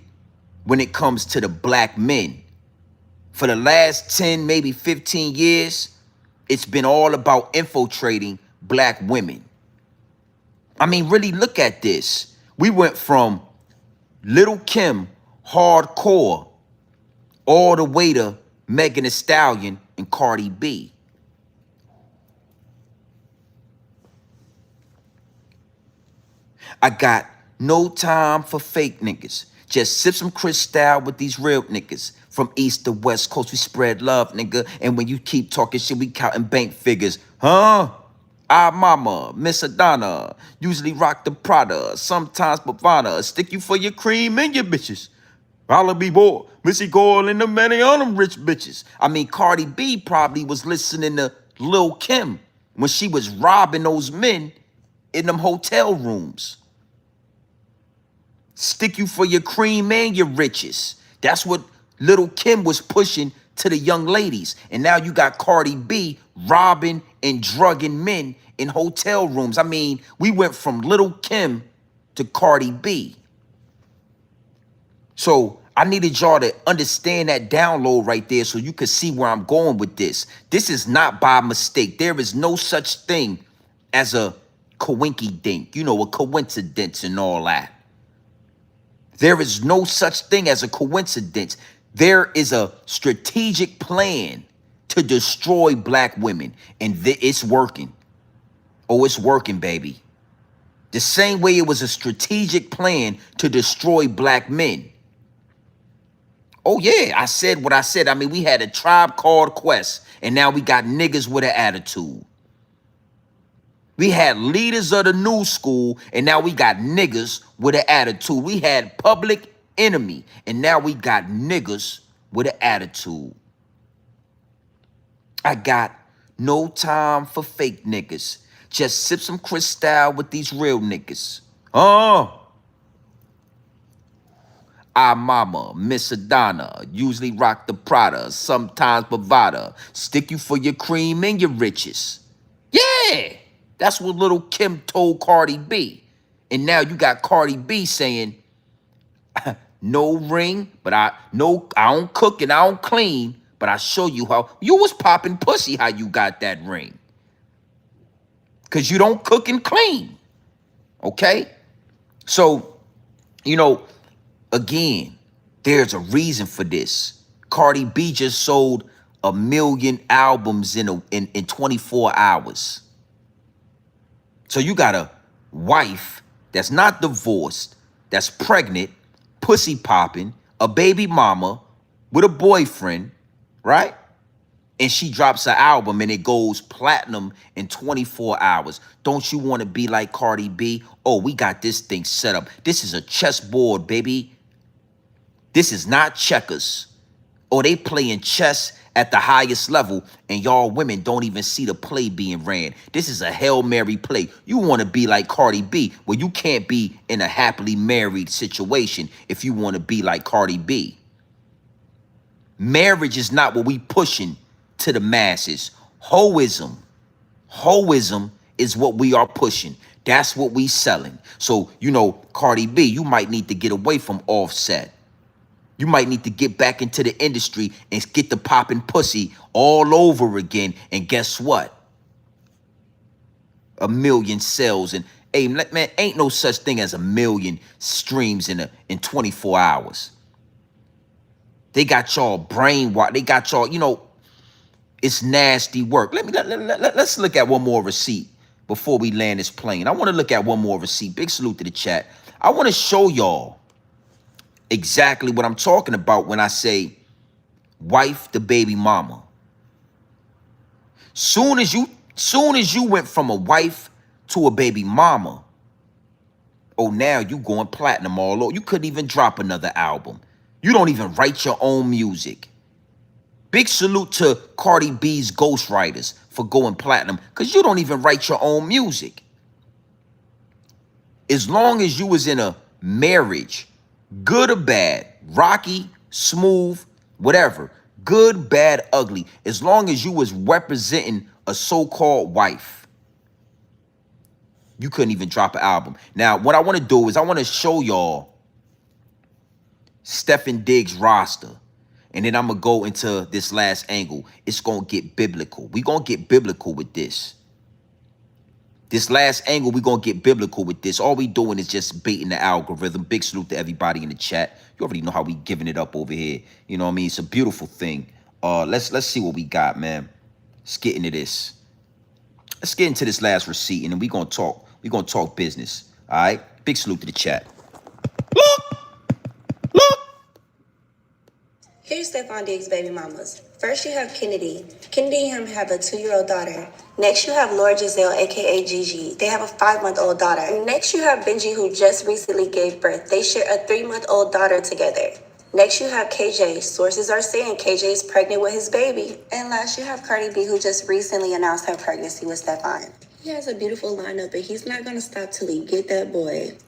when it comes to the black men. For the last 10, maybe 15 years, it's been all about infiltrating black women. I mean, really look at this. We went from Little Kim, hardcore, all the way to Megan Thee Stallion and Cardi B. I got no time for fake niggas. Just sip some Cristal with these real niggas. From east to west coast, we spread love, nigga. And when you keep talking shit, we counting bank figures. Huh? Our mama, Miss Adana, usually rock the Prada, sometimes Bavana. Stick you for your cream and your bitches. I'll be boy, Missy Goyle and the many on them rich bitches. I mean, Cardi B probably was listening to Lil Kim when she was robbing those men in them hotel rooms. Stick you for your cream and your riches. That's what Little Kim was pushing to the young ladies. And now you got Cardi B robbing and drugging men in hotel rooms. I mean, we went from Little Kim to Cardi B. So I needed y'all to understand that download right there so you could see where I'm going with this. This is not by mistake. There is no such thing as a coinky dink, you know, a coincidence and all that. There is no such thing as a coincidence. There is a strategic plan to destroy black women, and it's working. Oh, it's working, baby. The same way it was a strategic plan to destroy black men. Oh, yeah, I said what I said. I mean, we had a Tribe Called Quest, and now we got niggas with an attitude. We had leaders of the new school, and now we got niggas with an attitude. We had Public Enemy, and now we got niggas with an attitude. I got no time for fake niggas. Just sip some Cristal with these real niggas. Our mama, Miss Adana, usually rock the Prada, sometimes Bavada. Stick you for your cream and your riches. Yeah, that's what Little Kim told Cardi B. And now you got Cardi B saying, no ring, but I don't cook and I don't clean, but I show you how you was popping pussy, how you got that ring. Because you don't cook and clean. Okay? So, you know, again, there's a reason for this. Cardi B just sold a million albums in 24 hours. So you got a wife that's not divorced, that's pregnant, pussy popping, a baby mama with a boyfriend, right? And she drops an album and it goes platinum in 24 hours. Don't you want to be like Cardi B? Oh, we got this thing set up. This is a chessboard, baby. This is not checkers. Oh, they playing chess at the highest level, and y'all women don't even see the play being ran. This is a Hail Mary play. You want to be like Cardi B. Well, you can't be in a happily married situation if you want to be like Cardi B. Marriage is not what we pushing to the masses. Hoism is what we are pushing. That's what we selling. So, you know, Cardi B, you might need to get away from Offset. You might need to get back into the industry and get the popping pussy all over again. And guess what? A million sales. And hey, man, ain't no such thing as a million streams in 24 hours. They got y'all brainwashed. They got y'all, you know, it's nasty work. Let's look at one more receipt before we land this plane. I want to look at one more receipt. Big salute to the chat. I want to show y'all exactly what I'm talking about when I say wife to baby mama. Soon as you went from a wife to a baby mama, oh, now you going platinum all over. You couldn't even drop another album. You don't even write your own music. Big salute to Cardi B's ghostwriters for going platinum, because you don't even write your own music. As long as you was in a marriage, good or bad, rocky, smooth, whatever, good, bad, ugly, as long as you was representing a so-called wife, you couldn't even drop an album. Now, what I want to do is I want to show y'all Stephen Diggs' roster. And then I'm going to go into this last angle. It's going to get biblical. We're going to get biblical with this. This last angle, we're going to get biblical with this. All we doing is just baiting the algorithm. Big salute to everybody in the chat. You already know how we giving it up over here. You know what I mean? It's a beautiful thing. Let's see what we got, man. Let's get into this. Let's get into this last receipt, and then we're going to talk. We're going to talk business. All right? Big salute to the chat. Look! Here's Stephon Diggs' baby mamas. First, you have Kennedy. Kennedy and him have a 2-year-old daughter. Next, you have Laura Giselle, aka Gigi. They have a 5-month-old daughter. Next, you have Benji, who just recently gave birth. They share a 3-month-old daughter together. Next, you have KJ. Sources are saying KJ is pregnant with his baby. And last, you have Cardi B, who just recently announced her pregnancy with Stephon. He has a beautiful lineup, and he's not going to stop till he get that boy.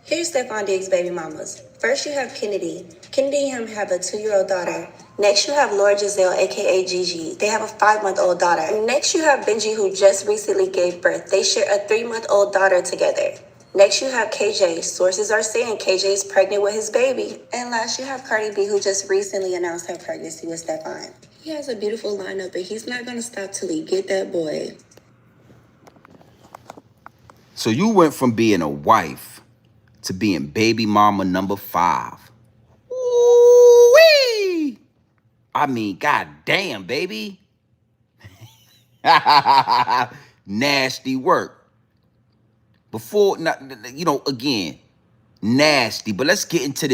Here's Stephon Diggs' baby mamas. First, you have Kennedy. Kennedy and him have a 2-year-old daughter. Next, you have Laura Giselle, aka Gigi. They have a 5-month-old daughter. Next, you have Benji, who just recently gave birth. They share a 3-month-old daughter together. Next, you have KJ. Sources are saying KJ is pregnant with his baby. And last, you have Cardi B, who just recently announced her pregnancy with Stephon. He has a beautiful lineup, but he's not going to stop till he get that boy. So you went from being a wife to being baby mama number 5. Ooh-wee! I mean, goddamn, baby. Nasty work. Before, you know, again, nasty. But let's get into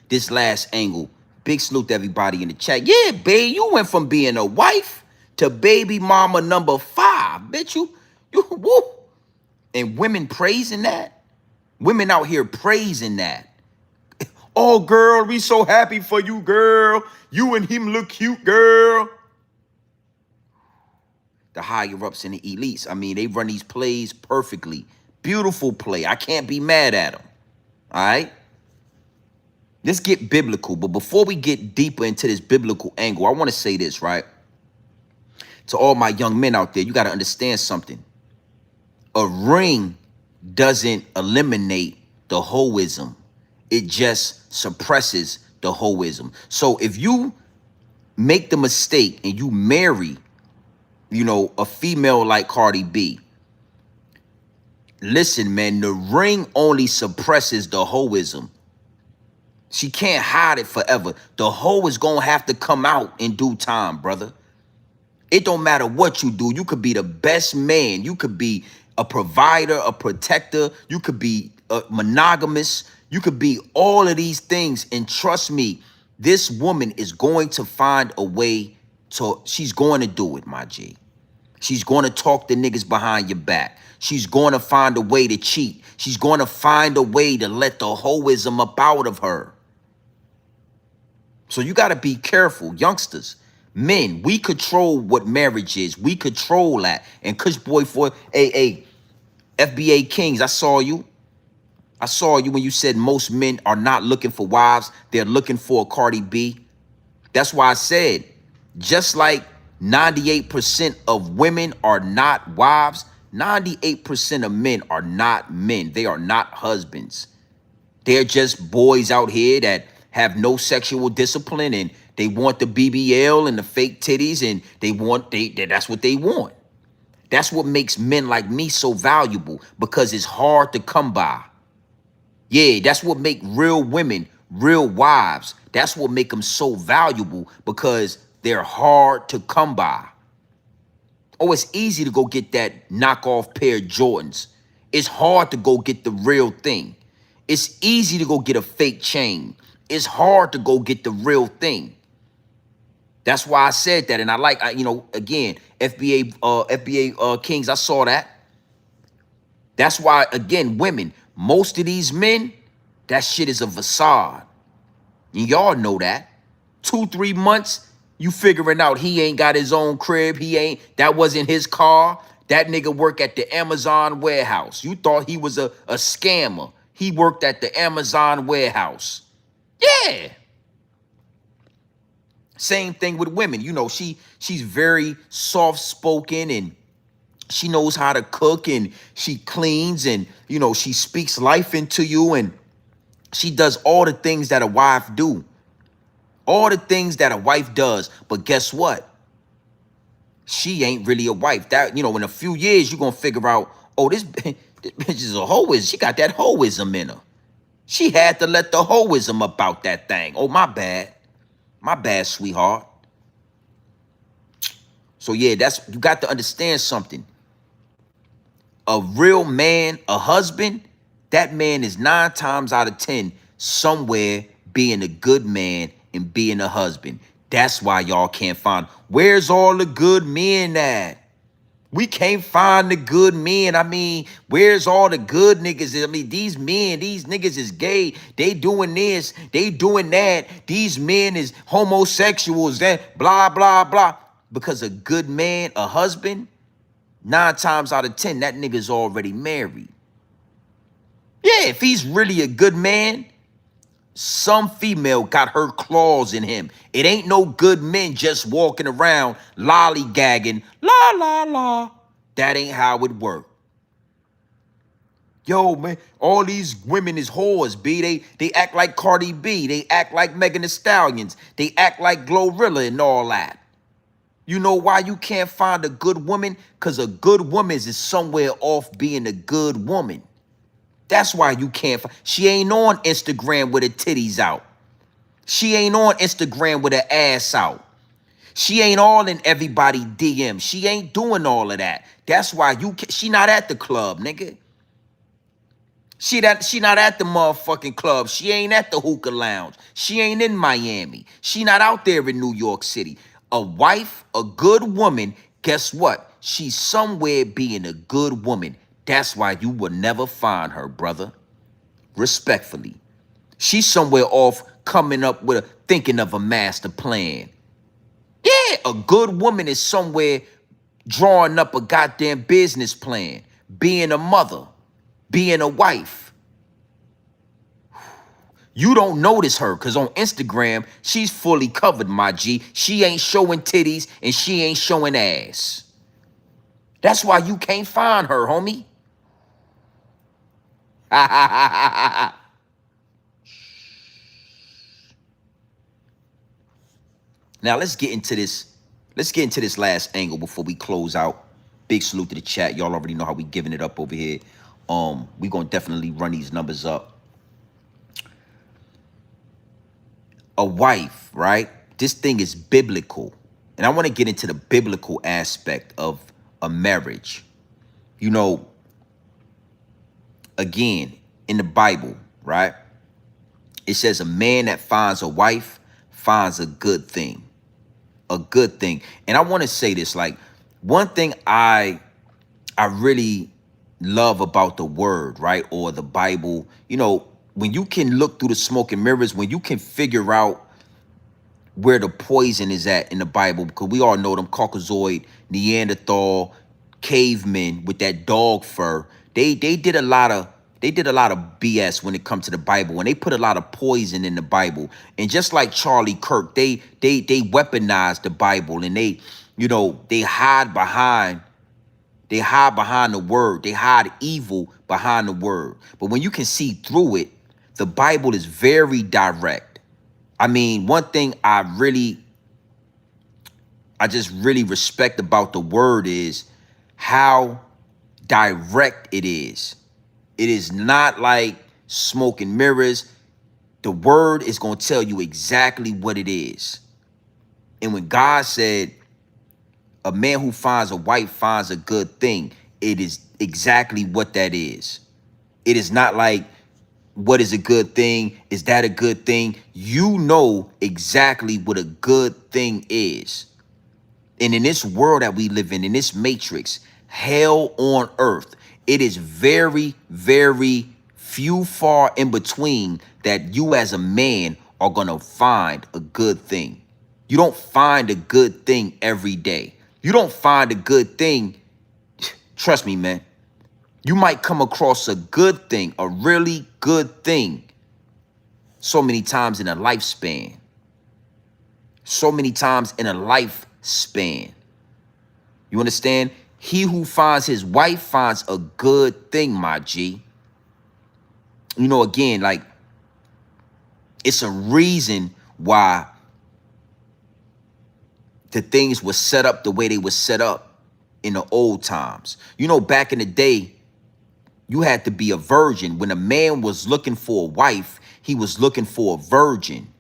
this last angle. Big salute to everybody in the chat. Yeah, babe, you went from being a wife to baby mama number 5. Bitch, you woo. And women praising that. Women out here praising that. Oh, girl, we so happy for you, girl. You and him look cute, girl. The higher-ups and the elites, I mean, they run these plays perfectly. Beautiful play. I can't be mad at them. All right? Let's get biblical. But before we get deeper into this biblical angle, I want to say this, right? To all my young men out there, you got to understand something. A ring doesn't eliminate the hoism. It just suppresses the hoism. So if you make the mistake and you marry, you know, a female like Cardi B, listen, man, the ring only suppresses the hoism. She can't hide it forever. The hoe is going to have to come out in due time, brother. It don't matter what you do. You could be the best man. You could be a provider, a protector. You could be monogamous. You could be all of these things. And trust me, this woman is going to find a way to, she's going to do it, my G. She's going to talk to niggas behind your back. She's going to find a way to cheat. She's going to find a way to let the hoism up out of her. So you got to be careful, youngsters. Men, we control what marriage is. We control that. And Kush Boy for FBA Kings, I saw you. I saw you when you said most men are not looking for wives. They're looking for a Cardi B. That's why I said, just like 98% of women are not wives, 98% of men are not men. They are not husbands. They're just boys out here that have no sexual discipline and they want the BBL and the fake titties and that's what they want. That's what makes men like me so valuable, because it's hard to come by. Yeah, that's what make real women, real wives. That's what make them so valuable, because they're hard to come by. Oh, it's easy to go get that knockoff pair of Jordans. It's hard to go get the real thing. It's easy to go get a fake chain. It's hard to go get the real thing. That's why I said that. And I like, again, FBA Kings, I saw that. That's why, again, women, most of these men, that shit is a facade. And y'all know that. 2-3 months, you figuring out he ain't got his own crib. That wasn't his car. That nigga work at the Amazon warehouse. You thought he was a scammer. He worked at the Amazon warehouse. Yeah. Same thing with women. You know, she's very soft-spoken and she knows how to cook and she cleans and, she speaks life into you and she does all the things that a wife do. All the things that a wife does. But guess what? She ain't really a wife. That, in a few years, you're going to figure out, oh, this bitch is a hoism. She got that hoism in her. She had to let the hoism about that thing. Oh, my bad. My bad, sweetheart. So, yeah, you got to understand something. A real man, a husband, that man is 9 times out of 10 somewhere being a good man and being a husband. That's why y'all can't find. Where's all the good men at? We can't find the good men. I mean, where's all the good niggas? I mean, these niggas is gay. They doing this, they doing that. These men is homosexuals, that blah, blah, blah. Because a good man, a husband, 9 times out of 10, that nigga's already married. Yeah, if he's really a good man, some female got her claws in him. It ain't no good men just walking around lollygagging, la, la, la. That ain't how it work. Yo, man, all these women is whores, B. They act like Cardi B. They act like Megan Thee Stallions. They act like Glorilla and all that. You know why you can't find a good woman? Because a good woman is somewhere off being a good woman. That's why you can't find. She ain't on Instagram with her titties out. She ain't on Instagram with her ass out. She ain't all in everybody DM. She ain't doing all of that. That's why she not at the club, nigga. She not at the motherfucking club. She ain't at the hookah lounge. She ain't in Miami. She not out there in New York City. A wife, a good woman, guess what? She's somewhere being a good woman. That's why you will never find her, brother. Respectfully. She's somewhere off thinking of a master plan. Yeah, a good woman is somewhere drawing up a goddamn business plan, being a mother, being a wife. You don't notice her because on Instagram, she's fully covered, my G. She ain't showing titties and she ain't showing ass. That's why you can't find her, homie. Now let's get into this. Let's get into this last angle before we close out. Big salute to the chat. Y'all already know how we giving it up over here. We gonna definitely run these numbers up. A wife, right? This thing is biblical. And I want to get into the biblical aspect of a marriage. You know, again, in the Bible, right? It says a man that finds a wife finds a good thing. A good thing. And I want to say this, like, one thing I really love about the word, right? Or the Bible, you know, when you can look through the smoke and mirrors, when you can figure out where the poison is at in the Bible, because we all know them Caucasoid, Neanderthal, cavemen with that dog fur. They did a lot of BS when it comes to the Bible, and they put a lot of poison in the Bible. And just like Charlie Kirk, they weaponized the Bible, and they, you know, they hide behind the word. They hide evil behind the word. But when you can see through it, the Bible is very direct. I mean, one thing I just really respect about the word is how direct it is. It is not like smoke and mirrors. The word is going to tell you exactly what it is. And when God said, a man who finds a wife finds a good thing, it is exactly what that is. It is not like, what is a good thing? Is that a good thing? You know exactly what a good thing is. And in this world that we live in this matrix, hell on earth, it is very, very few far in between that you as a man are going to find a good thing. You don't find a good thing every day. You don't find a good thing. Trust me, man. You might come across a good thing, a really good thing, so many times in a lifespan. So many times in a lifespan. You understand? He who finds his wife finds a good thing, my G. You know, again, like, it's a reason why the things were set up the way they were set up in the old times. You know, back in the day, you had to be a virgin. When a man was looking for a wife, he was looking for a virgin.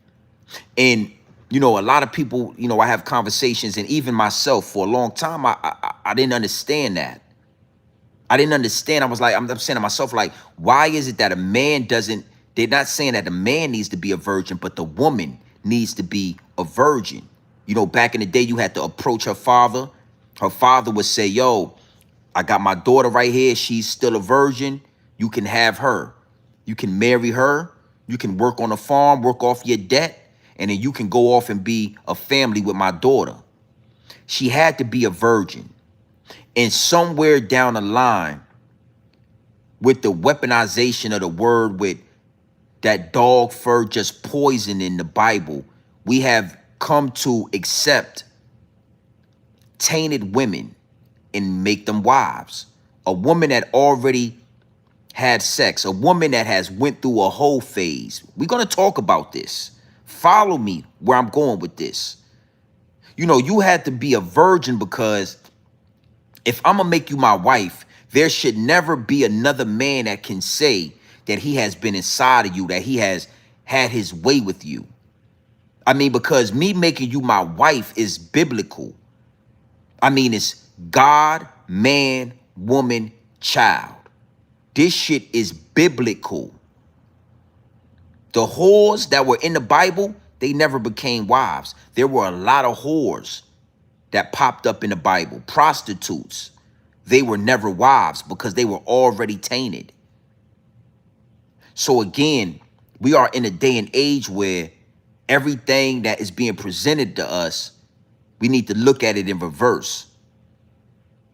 And, you know, a lot of people, you know, I have conversations, and even myself for a long time, I didn't understand that. I didn't understand. I was like, I'm saying to myself, like, why is it that a man doesn't, they're not saying that the man needs to be a virgin, but the woman needs to be a virgin. You know, back in the day, you had to approach her father. Her father would say, yo, I got my daughter right here. She's still a virgin. You can have her. You can marry her. You can work on a farm, work off your debt, and then you can go off and be a family with my daughter. She had to be a virgin. And somewhere down the line, with the weaponization of the word, with that dog fur just poison in the Bible, we have come to accept tainted women and make them wives. A woman that already had sex, a woman that has went through a whole phase. We're going to talk about this. Follow me where I'm going with this. You know, you had to be a virgin, because if I'm going to make you my wife, there should never be another man that can say that he has been inside of you, that he has had his way with you. I mean, because me making you my wife is biblical. I mean, it's God, man, woman, child. This shit is biblical. The whores that were in the Bible, they never became wives. There were a lot of whores that popped up in the Bible, prostitutes. They were never wives because they were already tainted. So again, we are in a day and age where everything that is being presented to us, we need to look at it in reverse.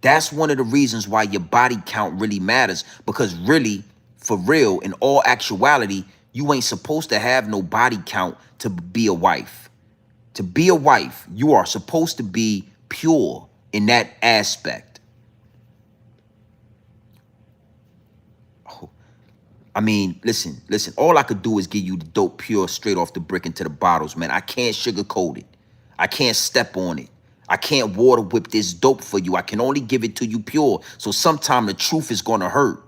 That's one of the reasons why your body count really matters, because really, for real, in all actuality, you ain't supposed to have no body count to be a wife. To be a wife, you are supposed to be pure in that aspect. Oh, I mean, listen, all I could do is give you the dope pure straight off the brick into the bottles, man. I can't sugarcoat it. I can't step on it. I can't water whip this dope for you. I can only give it to you pure. So sometime the truth is gonna hurt.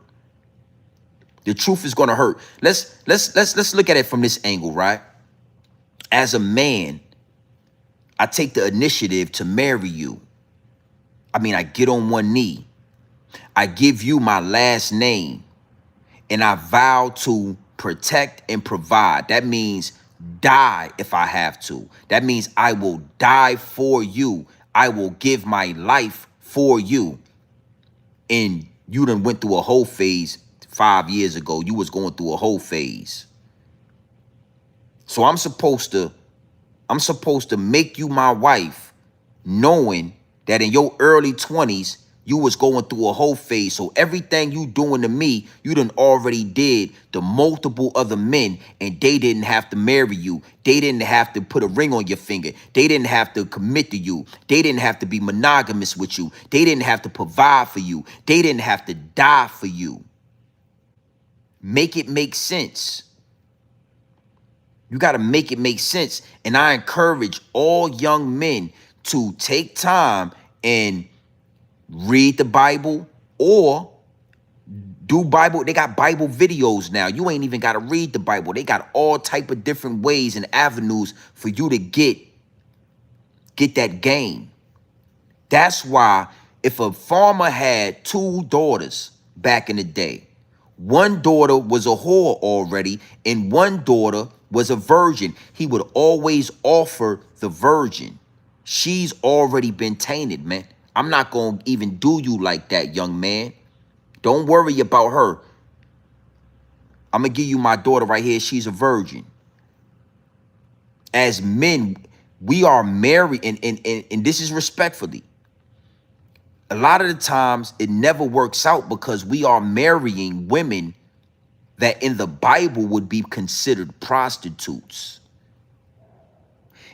The truth is gonna hurt. Let's look at it from this angle, right? As a man, I take the initiative to marry you. I mean, I get on one knee. I give you my last name, and I vow to protect and provide. That means die if I have to. That means I will die for you. I will give my life for you. And you done went through a whole phase 5 years ago. You was going through a whole phase. So I'm supposed to make you my wife, knowing that in your early 20s, you was going through a whole phase. So everything you doing to me, you done already did to multiple other men, and they didn't have to marry you. They didn't have to put a ring on your finger. They didn't have to commit to you. They didn't have to be monogamous with you. They didn't have to provide for you. They didn't have to die for you. Make it make sense. You got to make it make sense. And I encourage all young men to take time and read the Bible or do Bible. They got Bible videos now. You ain't even got to read the Bible. They got all type of different ways and avenues for you to get that game. That's why if a farmer had 2 daughters back in the day, one daughter was a whore already and one daughter was a virgin, he would always offer the virgin. She's already been tainted, man. I'm not going to even do you like that, young man. Don't worry about her. I'm going to give you my daughter right here. She's a virgin. As men, we are married, and this is respectfully. A lot of the times it never works out because we are marrying women that in the Bible would be considered prostitutes.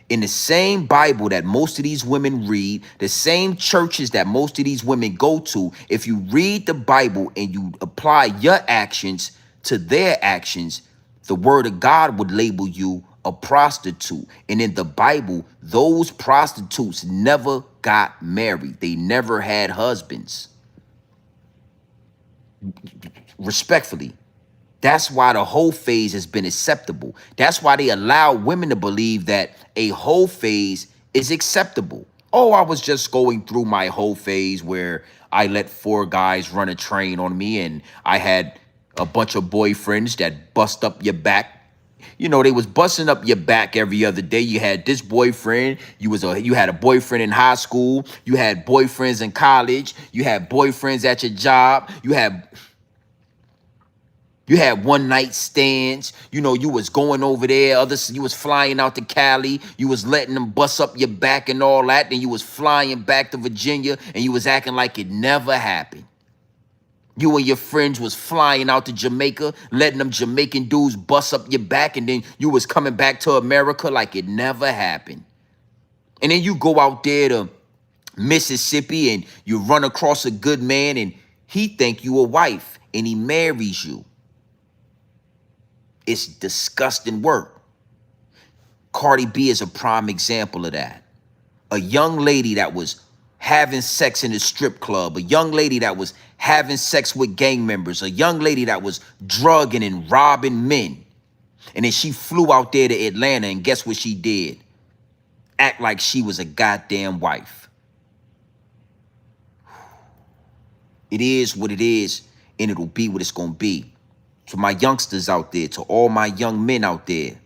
In the same Bible that most of these women read, the same churches that most of these women go to, if you read the Bible and you apply your actions to their actions, the word of God would label you a prostitute. And in the Bible, those prostitutes never got married. They never had husbands. Respectfully. That's why the whole phase has been acceptable. That's why they allow women to believe that a whole phase is acceptable. Oh, I was just going through my whole phase where I let 4 guys run a train on me and I had a bunch of boyfriends that bust up your back. You know, they was busting up your back every other day. You had this boyfriend. You had a boyfriend in high school. You had boyfriends in college. You had boyfriends at your job. You had one night stands. You know, you was going over there. You was flying out to Cali. You was letting them bust up your back and all that. Then you was flying back to Virginia and you was acting like it never happened. You and your friends was flying out to Jamaica, letting them Jamaican dudes bust up your back, and then you was coming back to America like it never happened. And then you go out there to Mississippi and you run across a good man and he think you a wife and he marries you. It's disgusting work. Cardi B is a prime example of that. A young lady that was having sex in a strip club, a young lady that was having sex with gang members, a young lady that was drugging and robbing men. And then she flew out there to Atlanta, and guess what she did? Act like she was a goddamn wife. It is what it is, and it'll be what it's going to be. To my youngsters out there, to all my young men out there,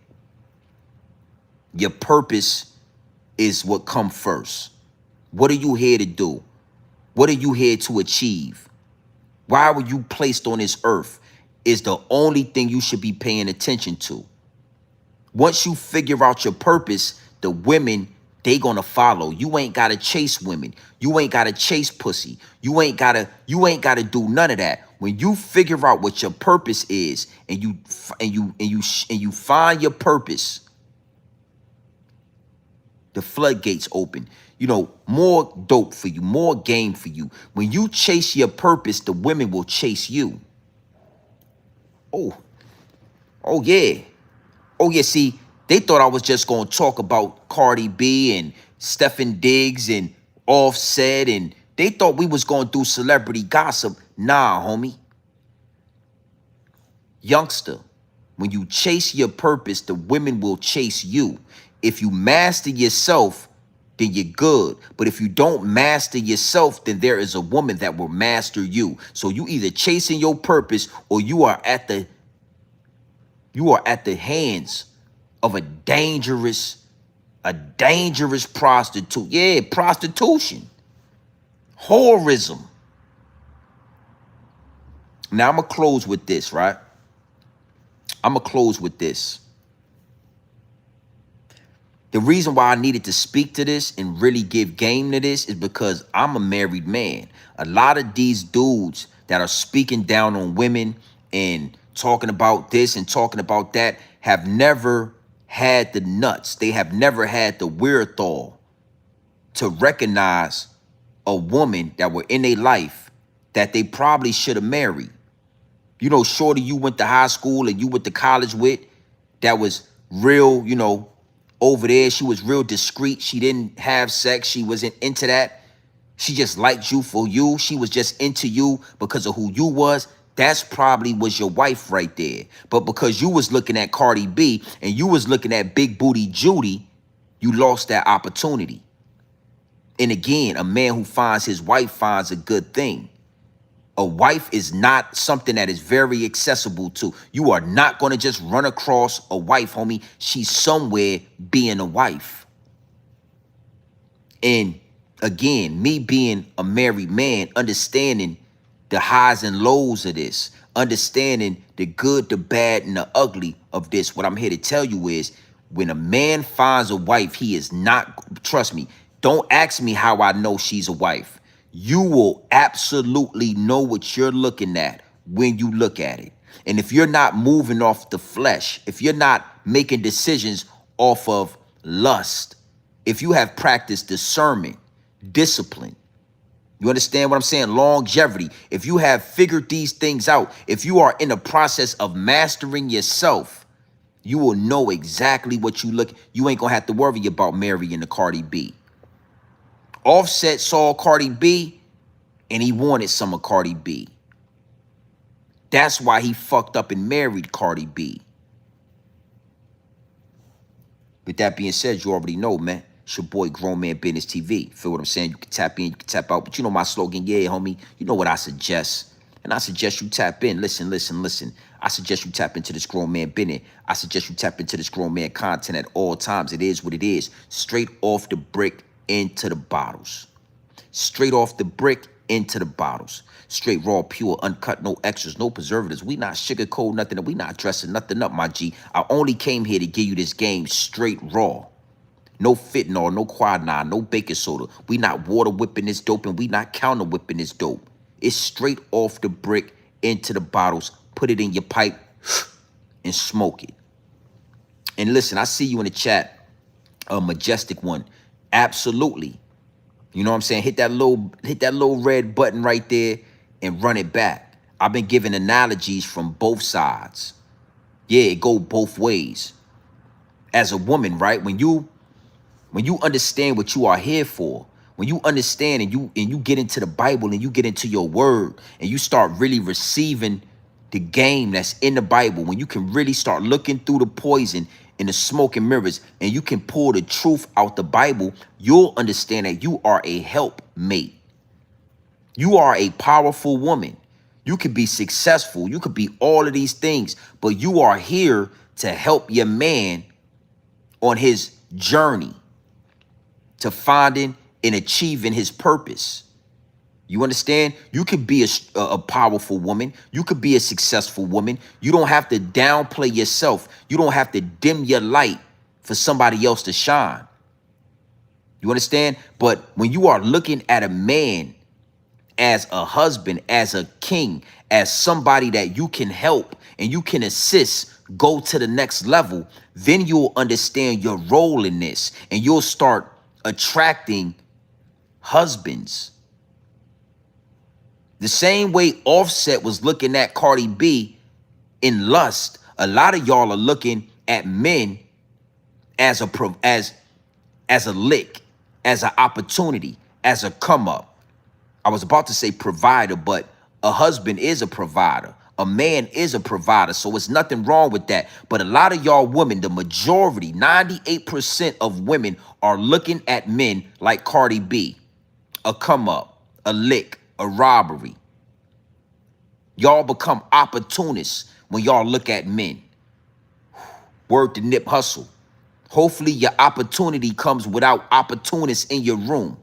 your purpose is what comes first. What are you here to do? What are you here to achieve? Why were you placed on this earth is the only thing you should be paying attention to. Once you figure out your purpose, the women, they gonna follow. You ain't gotta chase women. You ain't gotta chase pussy. You ain't gotta do none of that. When you figure out what your purpose is and you find your purpose, the floodgates open. You know, more dope for you, more game for you. When you chase your purpose, the women will chase you. Oh yeah. Oh yeah, see, they thought I was just gonna talk about Cardi B and Stephen Diggs and Offset, and they thought we was gonna do celebrity gossip. Nah, homie. Youngster, when you chase your purpose, the women will chase you. If you master yourself, then you're good. But if you don't master yourself, then there is a woman that will master you. So you either chasing your purpose or you are at the hands of a dangerous prostitute. Yeah, prostitution. Whorism. Now I'm gonna close with this, right? I'm gonna close with this. The reason why I needed to speak to this and really give game to this is because I'm a married man. A lot of these dudes that are speaking down on women and talking about this and talking about that have never had the nuts. They have never had the wherewithal to recognize a woman that were in their life that they probably should have married. You know, shorty you went to high school and you went to college with, that was real, you know, over there. She was real discreet. She didn't have sex. She wasn't into that. She just liked you for you. She was just into you because of who you was. That's probably was your wife right there. But because you was looking at Cardi B and you was looking at Big Booty Judy, you lost that opportunity. And again, a man who finds his wife finds a good thing. A wife is not something that is very accessible to. You are not going to just run across a wife, homie. She's somewhere being a wife. And again, me being a married man, understanding the highs and lows of this, understanding the good, the bad, and the ugly of this, what I'm here to tell you is when a man finds a wife, he is not, trust me, don't ask me how I know she's a wife. You will absolutely know what you're looking at when you look at it. And if you're not moving off the flesh, if you're not making decisions off of lust, if you have practiced discernment, discipline, you understand what I'm saying? Longevity. If you have figured these things out, if you are in the process of mastering yourself, you will know exactly what you look. You ain't gonna have to worry about marrying the Cardi B. Offset saw Cardi B and he wanted some of Cardi B. That's why he fucked up and married Cardi B. With that being said, you already know, man. It's your boy, Grown Man Business TV. Feel what I'm saying? You can tap in, you can tap out. But you know my slogan, yeah, homie. You know what I suggest. And I suggest you tap in. Listen, listen, listen. I suggest you tap into this Grown Man Business. I suggest you tap into this Grown Man content at all times. It is what it is. Straight off the brick into the bottles. Straight off the brick into the bottles. Straight, raw, pure, uncut, no extras, no preservatives. We not sugarcoat nothing. We not dressing nothing up, my G. I only came here to give you this game straight raw. No fentanyl, no quinine, no baking soda. We not water whipping this dope and we not counter whipping this dope. It's straight off the brick into the bottles. Put it in your pipe and smoke it. And listen, I see you in the chat, a majestic one. Absolutely. You know what I'm saying? Hit that little red button right there and run it back. I've been giving analogies from both sides. Yeah, it go both ways. As a woman, right? When you understand what you are here for, when you understand and you get into the Bible and you get into your word and you start really receiving the game that's in the Bible, when you can really start looking through the poison in the smoke and mirrors and you can pull the truth out the Bible, you'll understand that you are a helpmate. You are a powerful woman. You could be successful. You could be all of these things, but you are here to help your man on his journey to finding and achieving his purpose. You understand? You could be a powerful woman. You could be a successful woman. You don't have to downplay yourself. You don't have to dim your light for somebody else to shine. You understand? But when you are looking at a man as a husband, as a king, as somebody that you can help and you can assist go to the next level, then you'll understand your role in this and you'll start attracting husbands. The same way Offset was looking at Cardi B in lust, a lot of y'all are looking at men as a lick, as an opportunity, as a come up. I was about to say provider, but a husband is a provider. A man is a provider, so it's nothing wrong with that. But a lot of y'all women, the majority, 98% of women are looking at men like Cardi B, a come up, a lick, a robbery. Y'all become opportunists when y'all look at men. Word to Nip Hustle. Hopefully your opportunity comes without opportunists in your room.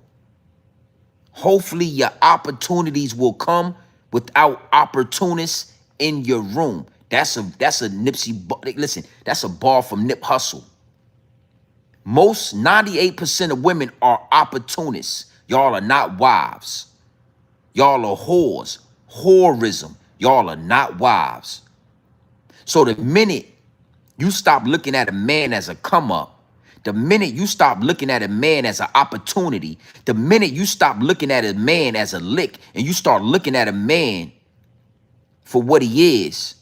Hopefully your opportunities will come without opportunists in your room. That's a Nipsey. Listen, that's a bar from Nip Hustle. Most 98% of women are opportunists. Y'all are not wives. Y'all are whores. Whorism. Y'all are not wives. So the minute you stop looking at a man as a come up, the minute you stop looking at a man as an opportunity, the minute you stop looking at a man as a lick and you start looking at a man for what he is,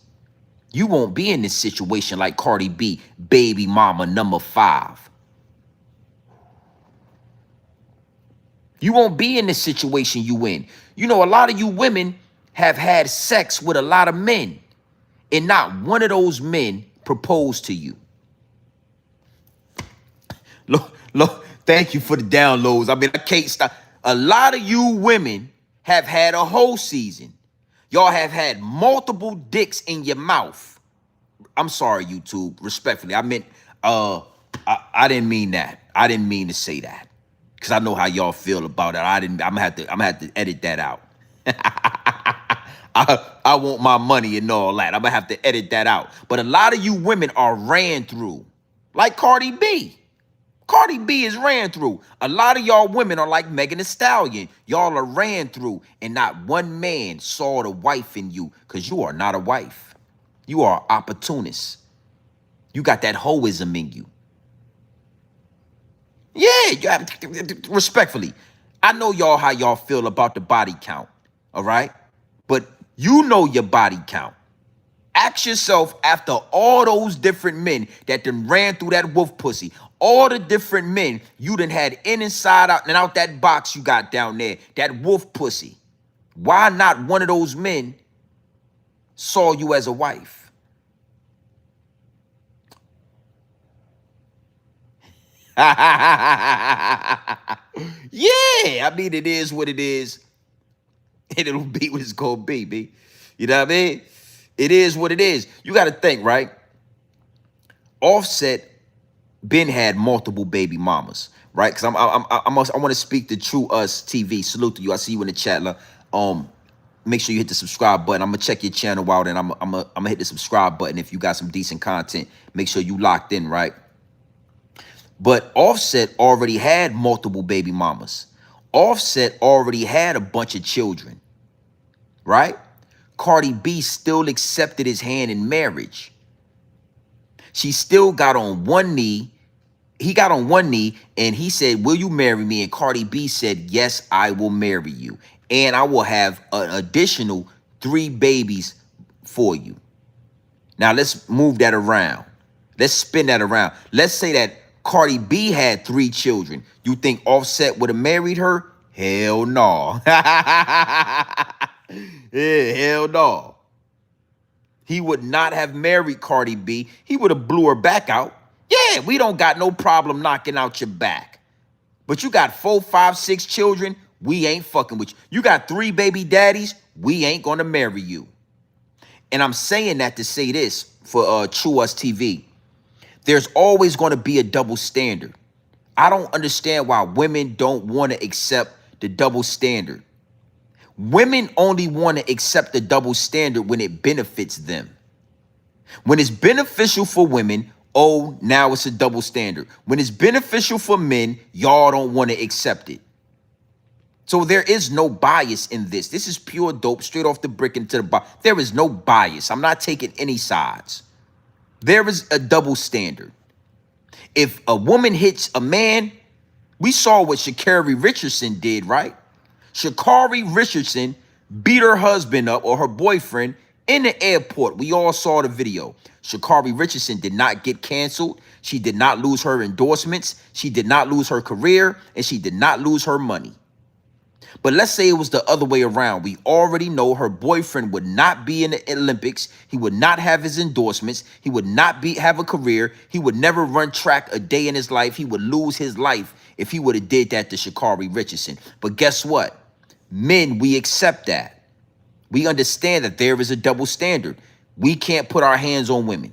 you won't be in this situation like Cardi B, baby mama number 5. You won't be in this situation you in. You know, a lot of you women have had sex with a lot of men, and not one of those men proposed to you. Look, thank you for the downloads. I mean, I can't stop. A lot of you women have had a whole season. Y'all have had multiple dicks in your mouth. I'm sorry, YouTube. Respectfully, I meant, I didn't mean that. I didn't mean to say that, because I know how y'all feel about it. I'm gonna have to edit that out. I want my money and all that. I'm gonna have to edit that out. But a lot of you women are ran through, like Cardi B. Cardi B is ran through. A lot of y'all women are like Megan Thee Stallion. Y'all are ran through, and not one man saw the wife in you, because you are not a wife. You are opportunist. You got that hoism in you. Yeah, you have, respectfully, I know y'all how y'all feel about the body count, all right? But you know your body count. Ask yourself, after all those different men that done ran through that wolf pussy, all the different men you done had inside out and out that box you got down there, that wolf pussy, why not one of those men saw you as a wife? Yeah, I mean, it is what it is, and it'll be what it's gonna be, B. You know what I mean? It is what it is. You got to think, right? Offset been had multiple baby mamas, right? Because I want to speak to True Us TV. Salute to you. I see you in the chat. Make sure you hit the subscribe button. I'm gonna check your channel out, and I'm gonna hit the subscribe button if you got some decent content. Make sure you locked in, right? But Offset already had multiple baby mamas. Offset already had a bunch of children, right? Cardi B still accepted his hand in marriage. She still got on one knee. He got on one knee and he said, "Will you marry me?" And Cardi B said, "Yes, I will marry you. And I will have an additional 3 babies for you." Now let's move that around. Let's spin that around. Let's say that Cardi B had 3 children. You think Offset would have married her? Hell no. Yeah, hell no. He would not have married Cardi B. He would have blew her back out. Yeah, we don't got no problem knocking out your back. But you got 4, 5, 6 children, we ain't fucking with you. You got 3 baby daddies, we ain't gonna marry you. And I'm saying that to say this for True Us TV. There's always gonna be a double standard. I don't understand why women don't want to accept the double standard. Women only want to accept the double standard when it benefits them. When it's beneficial for women, oh, now it's a double standard. When it's beneficial for men, y'all don't want to accept it. So there is no bias in this. This is pure dope, straight off the brick into the box. There is no bias. I'm not taking any sides. There is a double standard. If a woman hits a man, we saw what Sha'Carri Richardson did, right? Sha'Carri Richardson beat her husband up, or her boyfriend, in the airport. We all saw the video. Sha'Carri Richardson did not get canceled. She did not lose her endorsements. She did not lose her career, and she did not lose her money. But let's say it was the other way around. We already know her boyfriend would not be in the Olympics. He would not have his endorsements. He would not have a career. He would never run track a day in his life. He would lose his life if he would have did that to Sha'Carri Richardson. But guess what? Men, we accept that. We understand that there is a double standard. We can't put our hands on women.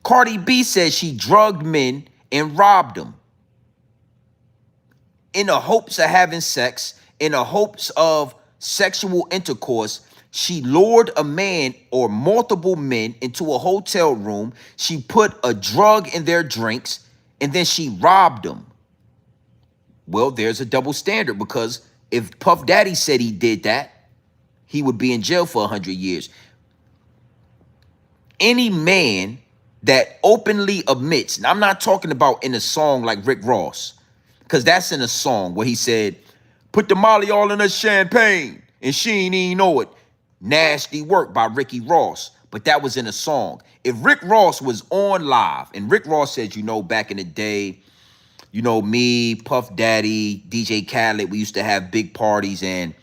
Cardi B says she drugged men and robbed them in the hopes of having sex, in the hopes of sexual intercourse. She lured a man or multiple men into a hotel room. She put a drug in their drinks, and then she robbed them. Well, there's a double standard, because if Puff Daddy said he did that, he would be in jail for 100 years. Any man that openly admits, and I'm not talking about in a song like Rick Ross, because that's in a song where he said, put the Molly all in her champagne, and she ain't even know it. Nasty Work by Ricky Ross. But that was in a song. If Rick Ross was on live, and Rick Ross said, back in the day, me, Puff Daddy, DJ Khaled, we used to have big parties, and,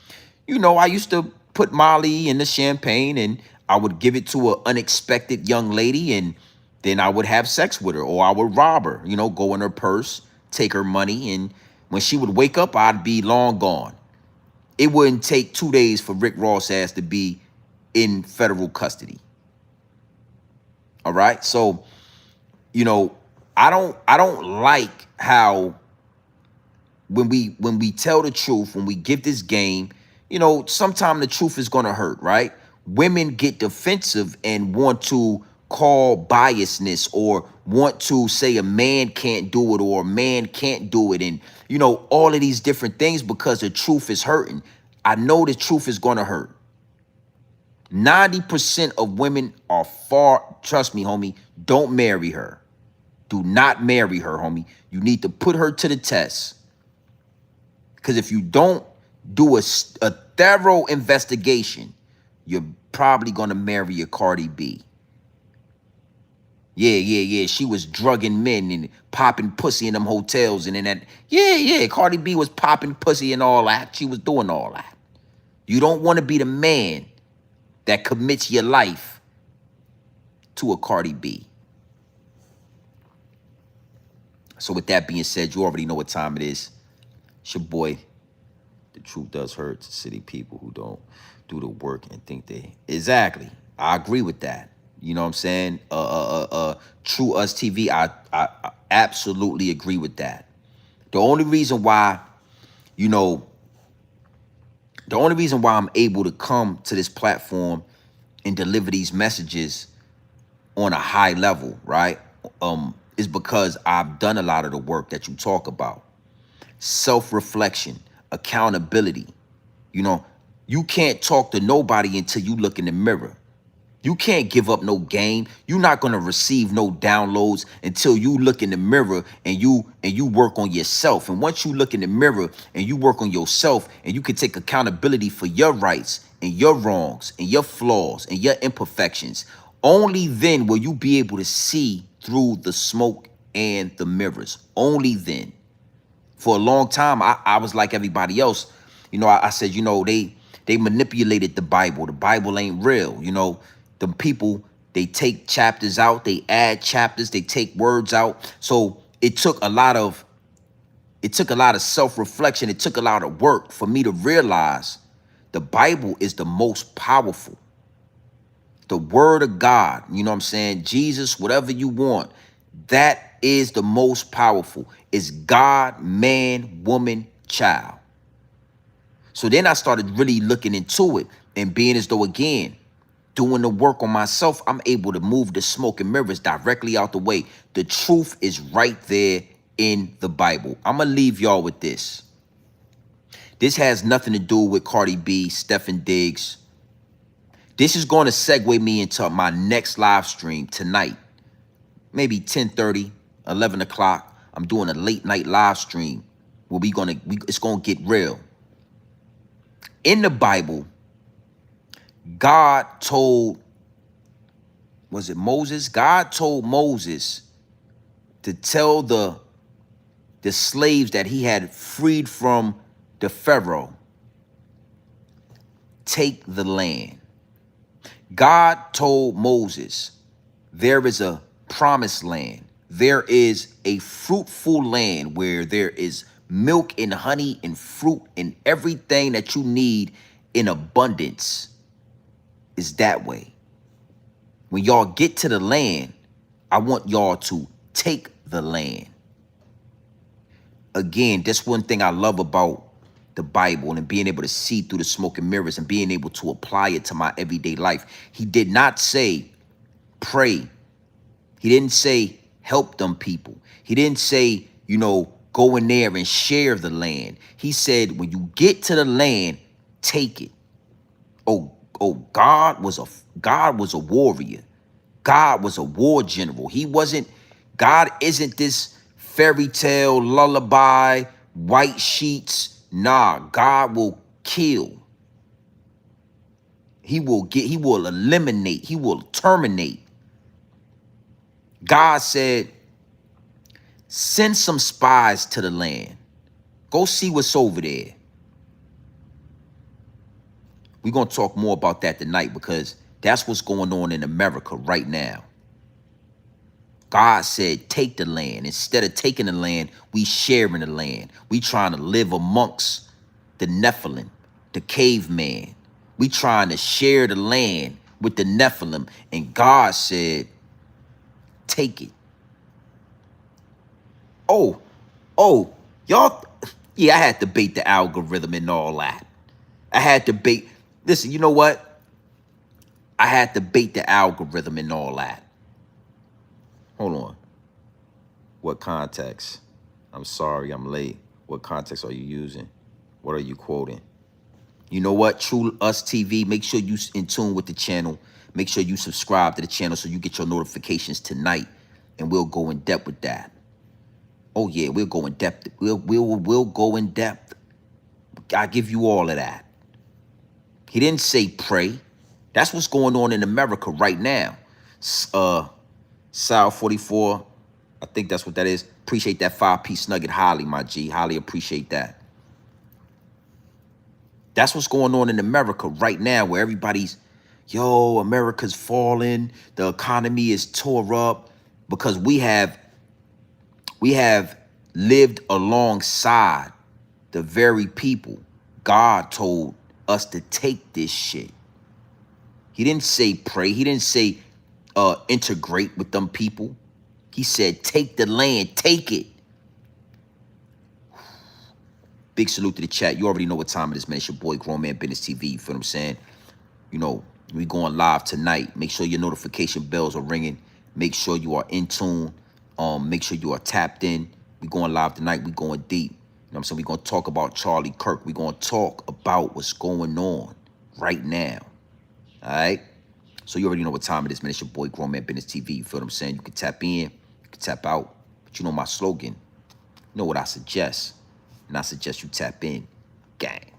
I used to put Molly in the champagne, and I would give it to an unexpected young lady, and then I would have sex with her, or I would rob her, go in her purse, take her money, and when she would wake up, I'd be long gone. It wouldn't take 2 days for Rick Ross ass to be in federal custody. All right? So, I don't like how when we tell the truth, when we give this game, sometimes the truth is gonna hurt, right? Women get defensive and want to call biasness, or want to say a man can't do it, or a man can't do it, and all of these different things, because the truth is hurting. I know the truth is gonna hurt. 90% of women are trust me, homie, don't marry her. Do not marry her, homie. You need to put her to the test. Because if you don't do a thorough investigation, you're probably going to marry a Cardi B. Yeah. She was drugging men and popping pussy in them hotels. And then that, yeah. Cardi B was popping pussy and all that. She was doing all that. You don't want to be the man that commits your life to a Cardi B. So with that being said, you already know what time it is. It's your boy. The truth does hurt to city people who don't do the work and think they... Exactly. I agree with that. You know what I'm saying? True Us TV, I absolutely agree with that. The only reason why, I'm able to come to this platform and deliver these messages on a high level, right? Is because I've done a lot of the work that you talk about. Self-reflection, accountability. You can't talk to nobody until you look in the mirror. You can't give up no game. You're not going to receive no downloads until you look in the mirror and you work on yourself. And once you look in the mirror and you work on yourself, and you can take accountability for your rights and your wrongs and your flaws and your imperfections, only then will you be able to see through the smoke and the mirrors. Only then. For a long time, I was like everybody else. I said, they manipulated the Bible. The Bible ain't real. The people, they take chapters out, they add chapters, they take words out. So it took a lot of self-reflection. It took a lot of work for me to realize the Bible is the most powerful. The word of God, you know what I'm saying? Jesus, whatever you want, that is the most powerful. It's God, man, woman, child. So then I started really looking into it and being as though, again, doing the work on myself, I'm able to move the smoke and mirrors directly out the way. The truth is right there in the Bible. I'm going to leave y'all with this. This has nothing to do with Cardi B, Stephen Diggs. This is going to segue me into my next live stream tonight. Maybe 10:30, 11 o'clock. I'm doing a late night live stream where it's going to get real. In the Bible, God told, was it Moses? God told Moses to tell the slaves that he had freed from the Pharaoh, take the land. God told Moses, there is a promised land. There is a fruitful land where there is milk and honey and fruit and everything that you need in abundance is that way. When y'all get to the land, I want y'all to take the land. Again, that's one thing I love about the Bible and being able to see through the smoke and mirrors and being able to apply it to my everyday life. He did not say pray. He didn't say help them people. He didn't say, go in there and share the land. He said, when you get to the land, take it. Oh, God was a warrior. God was a war general. God isn't this fairy tale, lullaby, white sheets. Nah, God will kill. He will eliminate. He will terminate. God said, send some spies to the land. Go see what's over there. We're going to talk more about that tonight because that's what's going on in America right now. God said, take the land. Instead of taking the land, we sharing the land. We trying to live amongst the Nephilim, the caveman. We trying to share the land with the Nephilim. And God said, take it. Oh, y'all. Yeah, I had to bait the algorithm and all that. I had to bait. Listen, you know what? I had to bait the algorithm and all that. Hold on. What context? I'm sorry, I'm late. What context are you using? What are you quoting? You know what? True Us TV, make sure you in tune with the channel. Make sure you subscribe to the channel so you get your notifications tonight. And we'll go in depth with that. Oh yeah, we'll go in depth. We'll go in depth. I give you all of that. He didn't say pray. That's what's going on in America right now. Sal 44, I think that's what that is. Appreciate that 5-piece nugget highly, my G. Highly appreciate that. That's what's going on in America right now where everybody's, America's falling. The economy is tore up because we have lived alongside the very people God told us to take this shit. He didn't say pray. He didn't say integrate with them people. He said take the land, take it. Big salute to the chat. You already know what time it is, man. It's your boy, Grown Man Business TV. You feel what I'm saying? We going live tonight. Make sure your notification bells are ringing. Make sure you are in tune. Make sure you are tapped in. We going live tonight. We going deep. You know what I'm saying? We going to talk about Charlie Kirk. We going to talk about what's going on right now. All right? So you already know what time it is, man. It's your boy, Grown Man Business TV. You feel what I'm saying? You can tap in. You can tap out. But you know my slogan. You know what I suggest. And I suggest you tap in. Gang.